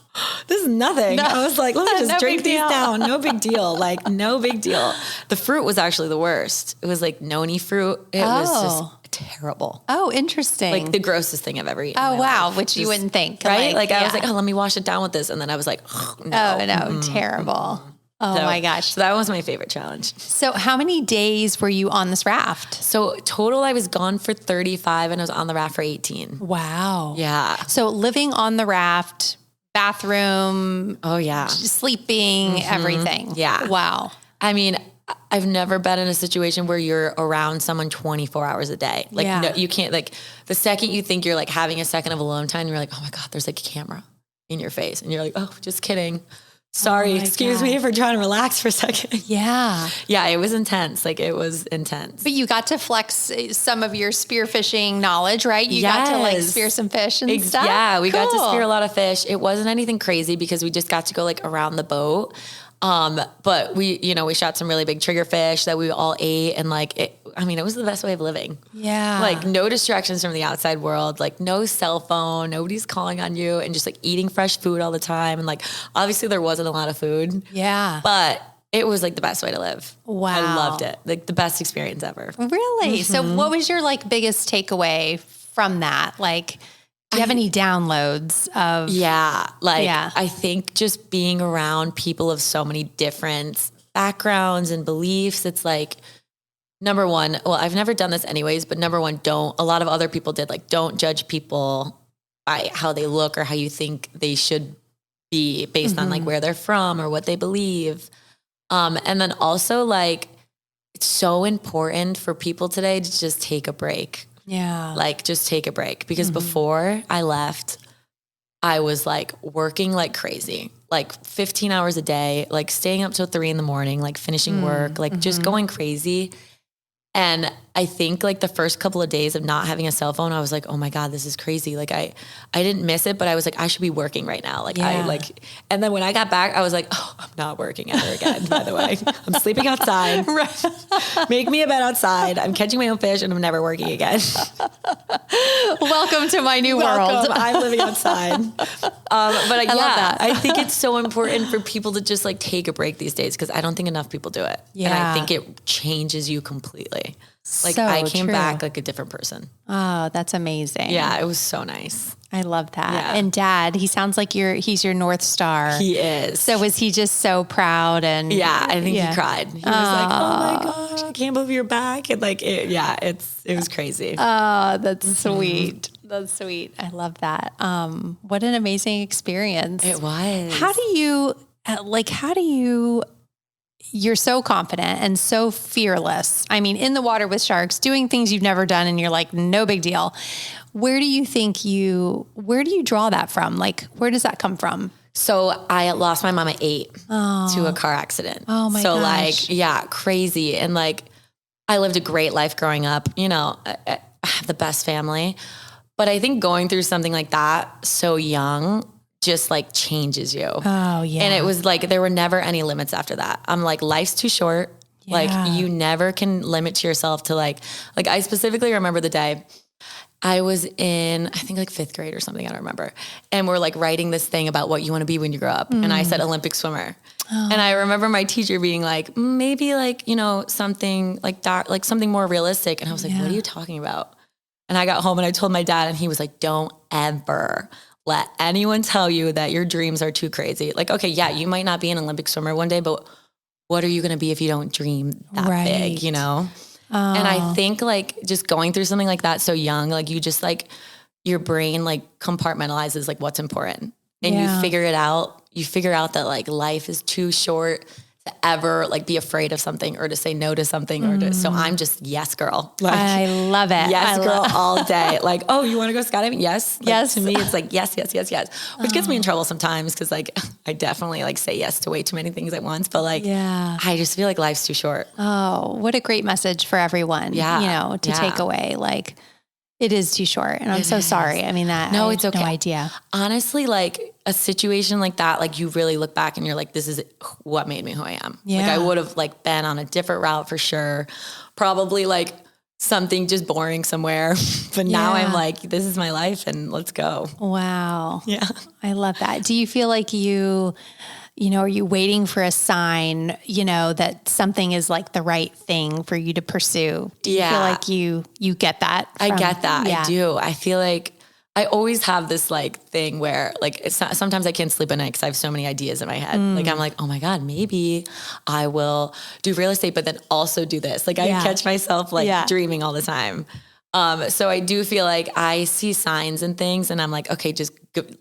Speaker 2: this is nothing. No, I was like, let me just drink these down. No big deal. Like no big deal. The fruit was actually the worst. It was like noni fruit. It was just terrible.
Speaker 1: Oh, interesting.
Speaker 2: Like the grossest thing I've ever eaten.
Speaker 1: Oh, wow. Life. Which you wouldn't think.
Speaker 2: Right? Like I was like, oh, let me wash it down with this. And then I was like, oh, no.
Speaker 1: Oh, no. Terrible. Oh my gosh.
Speaker 2: So that was my favorite challenge.
Speaker 1: So how many days were you on this raft?
Speaker 2: So total, I was gone for 35 and I was on the raft for 18.
Speaker 1: Wow.
Speaker 2: Yeah.
Speaker 1: So living on the raft, bathroom.
Speaker 2: Oh yeah.
Speaker 1: Sleeping, everything.
Speaker 2: Yeah.
Speaker 1: Wow.
Speaker 2: I mean, I've never been in a situation where you're around someone 24 hours a day. Like no, you can't like the second you think you're like having a second of alone time, you're like, oh my God, there's like a camera in your face. And you're like, oh, just kidding. Sorry, excuse me for trying to relax for a second.
Speaker 1: Yeah.
Speaker 2: Yeah, it was intense. Like it was intense.
Speaker 1: But you got to flex some of your spearfishing knowledge, right? You got to like spear some fish and stuff.
Speaker 2: Yeah, we got to spear a lot of fish. It wasn't anything crazy because we just got to go like around the boat. But we shot some really big trigger fish that we all ate and like it was the best way of living.
Speaker 1: Yeah.
Speaker 2: Like no distractions from the outside world, like no cell phone, nobody's calling on you and just like eating fresh food all the time. And like, obviously there wasn't a lot of food.
Speaker 1: Yeah.
Speaker 2: But it was like the best way to live.
Speaker 1: Wow.
Speaker 2: I loved it. Like the best experience ever.
Speaker 1: Really? Mm-hmm. So what was your like biggest takeaway from that? Like, do you have any downloads of?
Speaker 2: Yeah. I think just being around people of so many different backgrounds and beliefs, it's like, number one, well, I've never done this anyways, but number one, a lot of other people did, like, don't judge people by how they look or how you think they should be based on like where they're from or what they believe. And then also like, it's so important for people today to just take a break.
Speaker 1: Yeah.
Speaker 2: Like just take a break because before I left, I was like working like crazy, like 15 hours a day, like staying up till 3 a.m, like finishing work, like just going crazy. And I think like the first couple of days of not having a cell phone, I was like, oh my God, this is crazy. Like I didn't miss it, but I was like, I should be working right now. Like and then when I got back, I was like, oh, I'm not working ever again, by the way. I'm sleeping outside. Right. Make me a bed outside. I'm catching my own fish and I'm never working again.
Speaker 1: Welcome to my new world.
Speaker 2: I'm living outside. But I love that. I think it's so important for people to just like take a break these days because I don't think enough people do it. Yeah. And I think it changes you completely. Like so I came back like a different person.
Speaker 1: Oh, that's amazing.
Speaker 2: Yeah, it was so nice.
Speaker 1: I love that. Yeah. And Dad, he sounds like he's your North Star.
Speaker 2: He is.
Speaker 1: So was he just so proud and
Speaker 2: yeah, I think he cried. He was like, "Oh my gosh, I can't believe you're back." And like it was crazy.
Speaker 1: Oh, that's sweet. That's sweet. I love that. What an amazing experience.
Speaker 2: It was.
Speaker 1: How do you you're so confident and so fearless. I mean, in the water with sharks, doing things you've never done and you're like, no big deal. Where do you draw that from? Like, where does that come from?
Speaker 2: So I lost my mom at 8 to a car accident.
Speaker 1: Oh my gosh.
Speaker 2: Like, crazy. And like, I lived a great life growing up, I have the best family, but I think going through something like that so young just like changes you.
Speaker 1: Oh yeah.
Speaker 2: And it was like, there were never any limits after that. I'm like, life's too short. Yeah. Like you never can limit to yourself to like I specifically remember the day I was in, I think like 5th grade or something. I don't remember. And we're like writing this thing about what you want to be when you grow up. And I said Olympic swimmer. Oh. And I remember my teacher being like, maybe like, something like that, like something more realistic. And I was like, what are you talking about? And I got home and I told my dad and he was like, don't ever let anyone tell you that your dreams are too crazy. Like, okay, yeah, you might not be an Olympic swimmer one day, but what are you going to be if you don't dream that big, Oh. And I think like just going through something like that so young, like you just like your brain like compartmentalizes like what's important and you figure it out. You figure out that like life is too short to ever like be afraid of something or to say no to something so I'm just yes girl.
Speaker 1: Like, I love it.
Speaker 2: Yes girl all day. Like, oh, you want to go skydiving? Yes. Like,
Speaker 1: yes.
Speaker 2: To me, it's like yes, which gets me in trouble sometimes because like I definitely like say yes to way too many things at once. But like, I just feel like life's too short.
Speaker 1: Oh, what a great message for everyone. To take away. Like, it is too short. And I'm so sorry. I mean, it's okay. No idea.
Speaker 2: Honestly, like a situation like that, like you really look back and you're like, this is what made me who I am.
Speaker 1: Yeah.
Speaker 2: Like I would have like been on a different route for sure. Probably like something just boring somewhere. But now I'm like, this is my life and let's go.
Speaker 1: Wow.
Speaker 2: Yeah.
Speaker 1: I love that. Do you feel like are you waiting for a sign, that something is like the right thing for you to pursue? Do you feel like you get that?
Speaker 2: I get that. Yeah. I do. I feel like I always have this like thing where like sometimes I can't sleep at night because I have so many ideas in my head. Like I'm like, oh my God, maybe I will do real estate, but then also do this. Like I catch myself like dreaming all the time. So I do feel like I see signs and things and I'm like, okay, just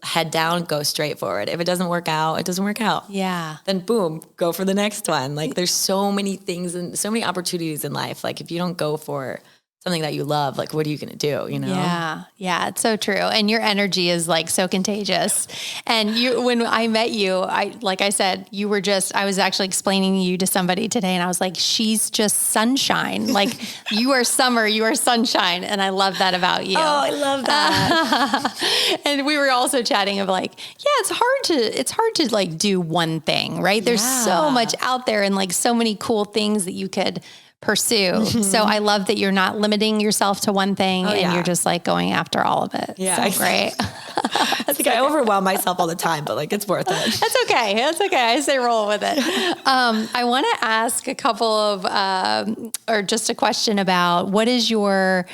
Speaker 2: head down, go straight forward. If it doesn't work out, it doesn't work out.
Speaker 1: Yeah.
Speaker 2: Then boom, go for the next one. Like there's so many things and so many opportunities in life. Like if you don't go for something that you love, like what are you going to do?
Speaker 1: Yeah. Yeah. It's so true. And your energy is like so contagious. And when I met you, like I said, I was actually explaining you to somebody today and I was like, she's just sunshine. Like you are summer, you are sunshine. And I love that about you.
Speaker 2: Oh, I love that.
Speaker 1: And we were also chatting of like, it's hard to like do one thing, right? There's so much out there and like so many cool things that you could pursue. Mm-hmm. So I love that you're not limiting yourself to one thing and you're just like going after all of it. Yeah. So great.
Speaker 2: I think I overwhelm myself all the time, but like, it's worth it.
Speaker 1: That's okay. That's okay. I say roll with it. I want to ask a couple of, or just a question about what is your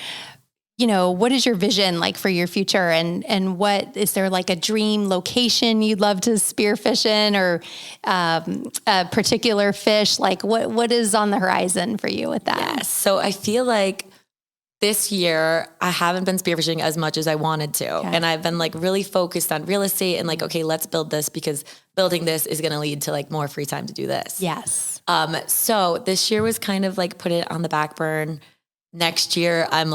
Speaker 1: vision like for your future and what is there like a dream location you'd love to spearfish in or a particular fish? Like what is on the horizon for you with that?
Speaker 2: Yes. So I feel like this year I haven't been spearfishing as much as I wanted to. Okay. And I've been like really focused on real estate and like, okay, let's build this because building this is going to lead to like more free time to do this.
Speaker 1: Yes.
Speaker 2: So this year was kind of like put it on the back burn. Next year, I'm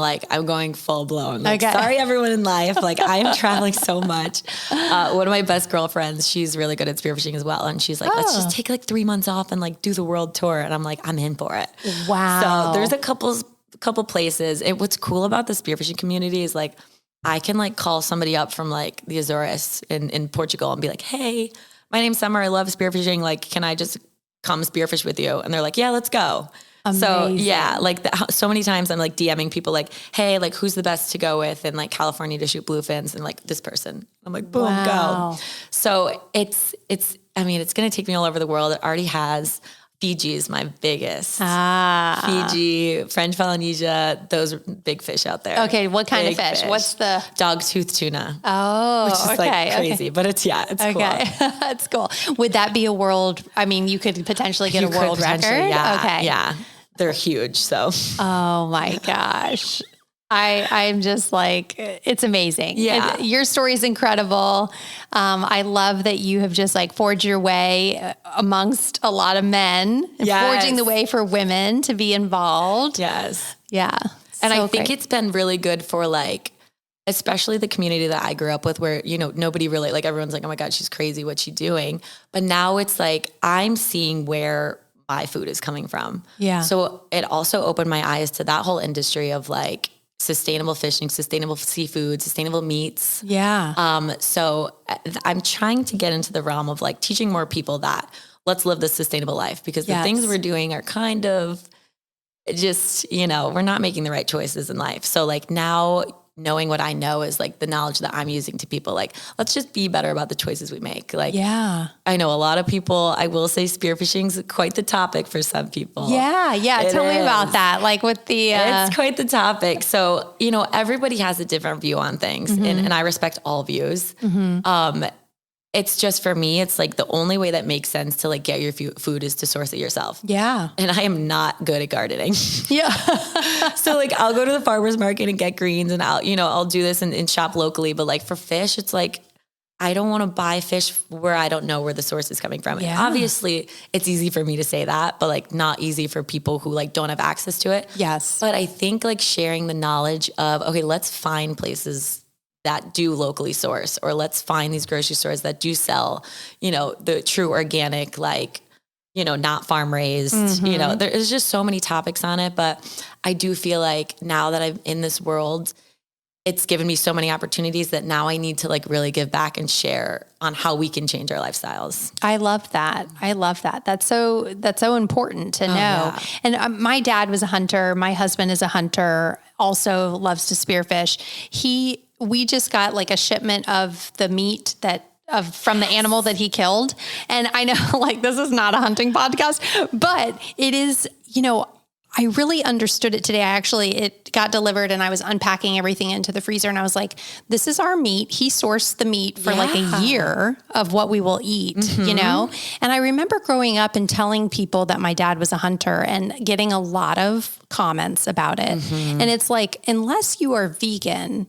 Speaker 2: going full blown. Like, sorry, everyone in life. Like, I am traveling so much. One of my best girlfriends, she's really good at spearfishing as well. And she's like, let's just take like 3 months off and like do the world tour. And I'm like, I'm in for it.
Speaker 1: Wow.
Speaker 2: So there's a couple places. What's cool about the spearfishing community is like, I can like call somebody up from like the Azores in Portugal and be like, hey, my name's Summer. I love spearfishing. Like, can I just come spearfish with you? And they're like, yeah, let's go. Amazing. So yeah, like so many times I'm like DMing people like, hey, like who's the best to go with in like California to shoot bluefins and like this person. I'm like, boom, go. So it's going to take me all over the world. It already has. Fiji is my biggest. Fiji, French Polynesia, those big fish out there.
Speaker 1: Okay, what kind of fish? What's the
Speaker 2: dogtooth tuna?
Speaker 1: Oh,
Speaker 2: which is like crazy, but it's cool.
Speaker 1: That's cool. Would that be a world? I mean, you could potentially get a world record.
Speaker 2: Yeah,
Speaker 1: okay,
Speaker 2: yeah, they're huge. So,
Speaker 1: oh my gosh. I'm just like, it's amazing.
Speaker 2: Yeah.
Speaker 1: Your story is incredible. I love that you have just like forged your way amongst a lot of men and forging the way for women to be involved.
Speaker 2: Yes.
Speaker 1: Yeah.
Speaker 2: And I think it's been really good for like, especially the community that I grew up with where, nobody really like, everyone's like, oh my God, she's crazy. What's she doing? But now it's like, I'm seeing where my food is coming from.
Speaker 1: Yeah.
Speaker 2: So it also opened my eyes to that whole industry of like, sustainable fishing, sustainable seafood, sustainable meats.
Speaker 1: Yeah.
Speaker 2: So I'm trying to get into the realm of like teaching more people that let's live this sustainable life because the things we're doing are kind of just, we're not making the right choices in life. So like now knowing what I know is like the knowledge that I'm using to people, like, let's just be better about the choices we make. Like, I know a lot of people, I will say spearfishing is quite the topic for some people.
Speaker 1: Yeah. Tell me about that. Like with the,
Speaker 2: it's quite the topic. So, everybody has a different view on things and I respect all views. It's just for me, it's like the only way that makes sense to like get your food is to source it yourself.
Speaker 1: Yeah.
Speaker 2: And I am not good at gardening.
Speaker 1: Yeah.
Speaker 2: So like I'll go to the farmer's market and get greens and I'll do this and shop locally. But like for fish, it's like, I don't want to buy fish where I don't know where the source is coming from.
Speaker 1: Yeah.
Speaker 2: And obviously it's easy for me to say that, but like not easy for people who like don't have access to it.
Speaker 1: Yes.
Speaker 2: But I think like sharing the knowledge of, okay, let's find places that do locally source, or let's find these grocery stores that do sell, you know, the true organic, like, you know, not farm raised, you know, there's just so many topics on it. But I do feel like now that I'm in this world, it's given me so many opportunities that now I need to like really give back and share on how we can change our lifestyles.
Speaker 1: I love that. That's so important to know.
Speaker 2: Yeah.
Speaker 1: And my dad was a hunter. My husband is a hunter, also loves to spearfish. We just got like a shipment of the meat from the animal that he killed. And I know like this is not a hunting podcast, but it is, you know, I really understood it today. It got delivered and I was unpacking everything into the freezer and I was like, this is our meat. He sourced the meat for like a year of what we will eat, you know? And I remember growing up and telling people that my dad was a hunter and getting a lot of comments about it. And it's like, unless you are vegan,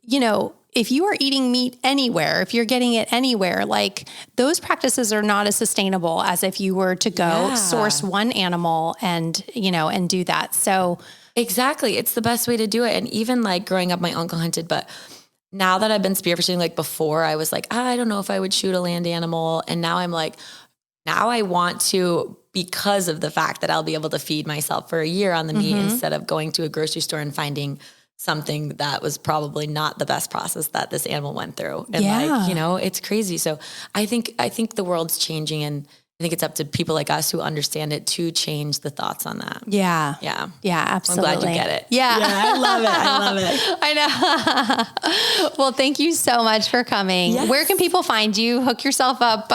Speaker 1: you know, if you are eating meat anywhere, if you're getting it anywhere, like those practices are not as sustainable as if you were to go source one animal and, you know, and do that. So
Speaker 2: exactly. It's the best way to do it. And even like growing up, my uncle hunted, but now that I've been spearfishing, like before I was like, I don't know if I would shoot a land animal. And now I'm like, now I want to, because of the fact that I'll be able to feed myself for a year on the meat instead of going to a grocery store and finding something that was probably not the best process that this animal went through. And like, you know, it's crazy. So I think the world's changing, and I think it's up to people like us who understand it to change the thoughts on that.
Speaker 1: Yeah.
Speaker 2: Yeah.
Speaker 1: Yeah, absolutely.
Speaker 2: I'm glad you get it.
Speaker 1: Yeah.
Speaker 2: I love it. I love it.
Speaker 1: I know. Well, thank you so much for coming.
Speaker 2: Yes.
Speaker 1: Where can people find you? Hook yourself up.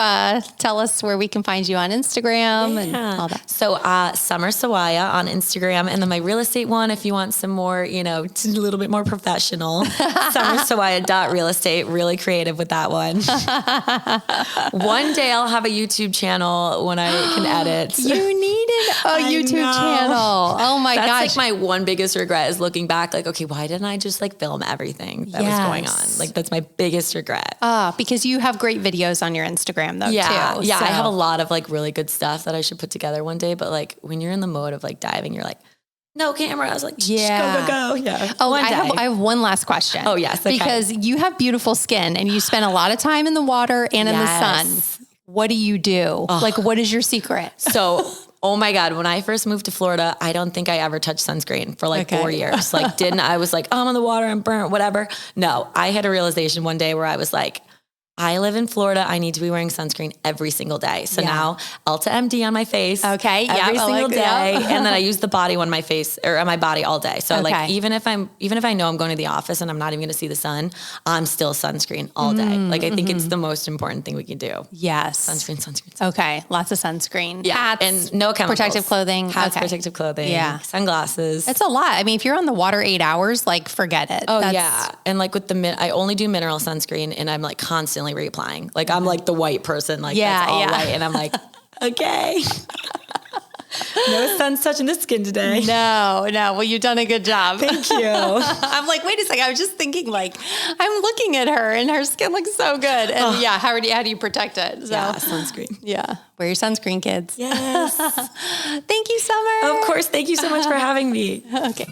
Speaker 1: Tell us where we can find you on Instagram and all that.
Speaker 2: So Summer Sawaya on Instagram. And then my real estate one, if you want some more, you know, a little bit more professional, summersawaya.realestate, really creative with that one. One day I'll have a YouTube channel when I can edit.
Speaker 1: You needed a YouTube channel. Oh my gosh.
Speaker 2: That's like my one biggest regret is looking back like, okay, why didn't I just like film everything that was going on? Like that's my biggest regret.
Speaker 1: Because you have great videos on your Instagram though too.
Speaker 2: Yeah,
Speaker 1: So.
Speaker 2: I have a lot of like really good stuff that I should put together one day. But like when you're in the mode of like diving, you're like, no camera. I was like, go. Yeah.
Speaker 1: Oh, I have one last question.
Speaker 2: Oh yes. Okay.
Speaker 1: Because you have beautiful skin and you spend a lot of time in the water and in the sun. What do you do? Like, what is your secret?
Speaker 2: So, oh my God, when I first moved to Florida, I don't think I ever touched sunscreen for like 4 years. Like I was like, oh, I'm in the water, I'm burnt, whatever. No, I had a realization one day where I was like, I live in Florida. I need to be wearing sunscreen every single day. So now Ulta MD on my face.
Speaker 1: Okay.
Speaker 2: Every single day. And then I use the body on my face or on my body all day. So like, even if I know I'm going to the office and I'm not even going to see the sun, I'm still sunscreen all day. Like, I think it's the most important thing we can do.
Speaker 1: Yes.
Speaker 2: Sunscreen.
Speaker 1: Okay. Lots of sunscreen.
Speaker 2: Yeah.
Speaker 1: Hats,
Speaker 2: and no chemicals.
Speaker 1: Protective clothing.
Speaker 2: Hats, protective clothing.
Speaker 1: Yeah.
Speaker 2: Sunglasses.
Speaker 1: It's a lot. I mean, if you're on the water 8 hours, like forget it.
Speaker 2: Oh yeah. And like with I only do mineral sunscreen and I'm like constantly reapplying. Like I'm like the white person, like that's all white. And I'm like, okay. No sun's touching the skin today.
Speaker 1: No. Well, you've done a good job.
Speaker 2: Thank you.
Speaker 1: I'm like, wait a second. I was just thinking like, I'm looking at her and her skin looks so good. And how do you protect it? So,
Speaker 2: yeah, sunscreen.
Speaker 1: Yeah. Wear your sunscreen, kids.
Speaker 2: Yes.
Speaker 1: Thank you, Summer.
Speaker 2: Of course. Thank you so much for having me.
Speaker 1: Okay.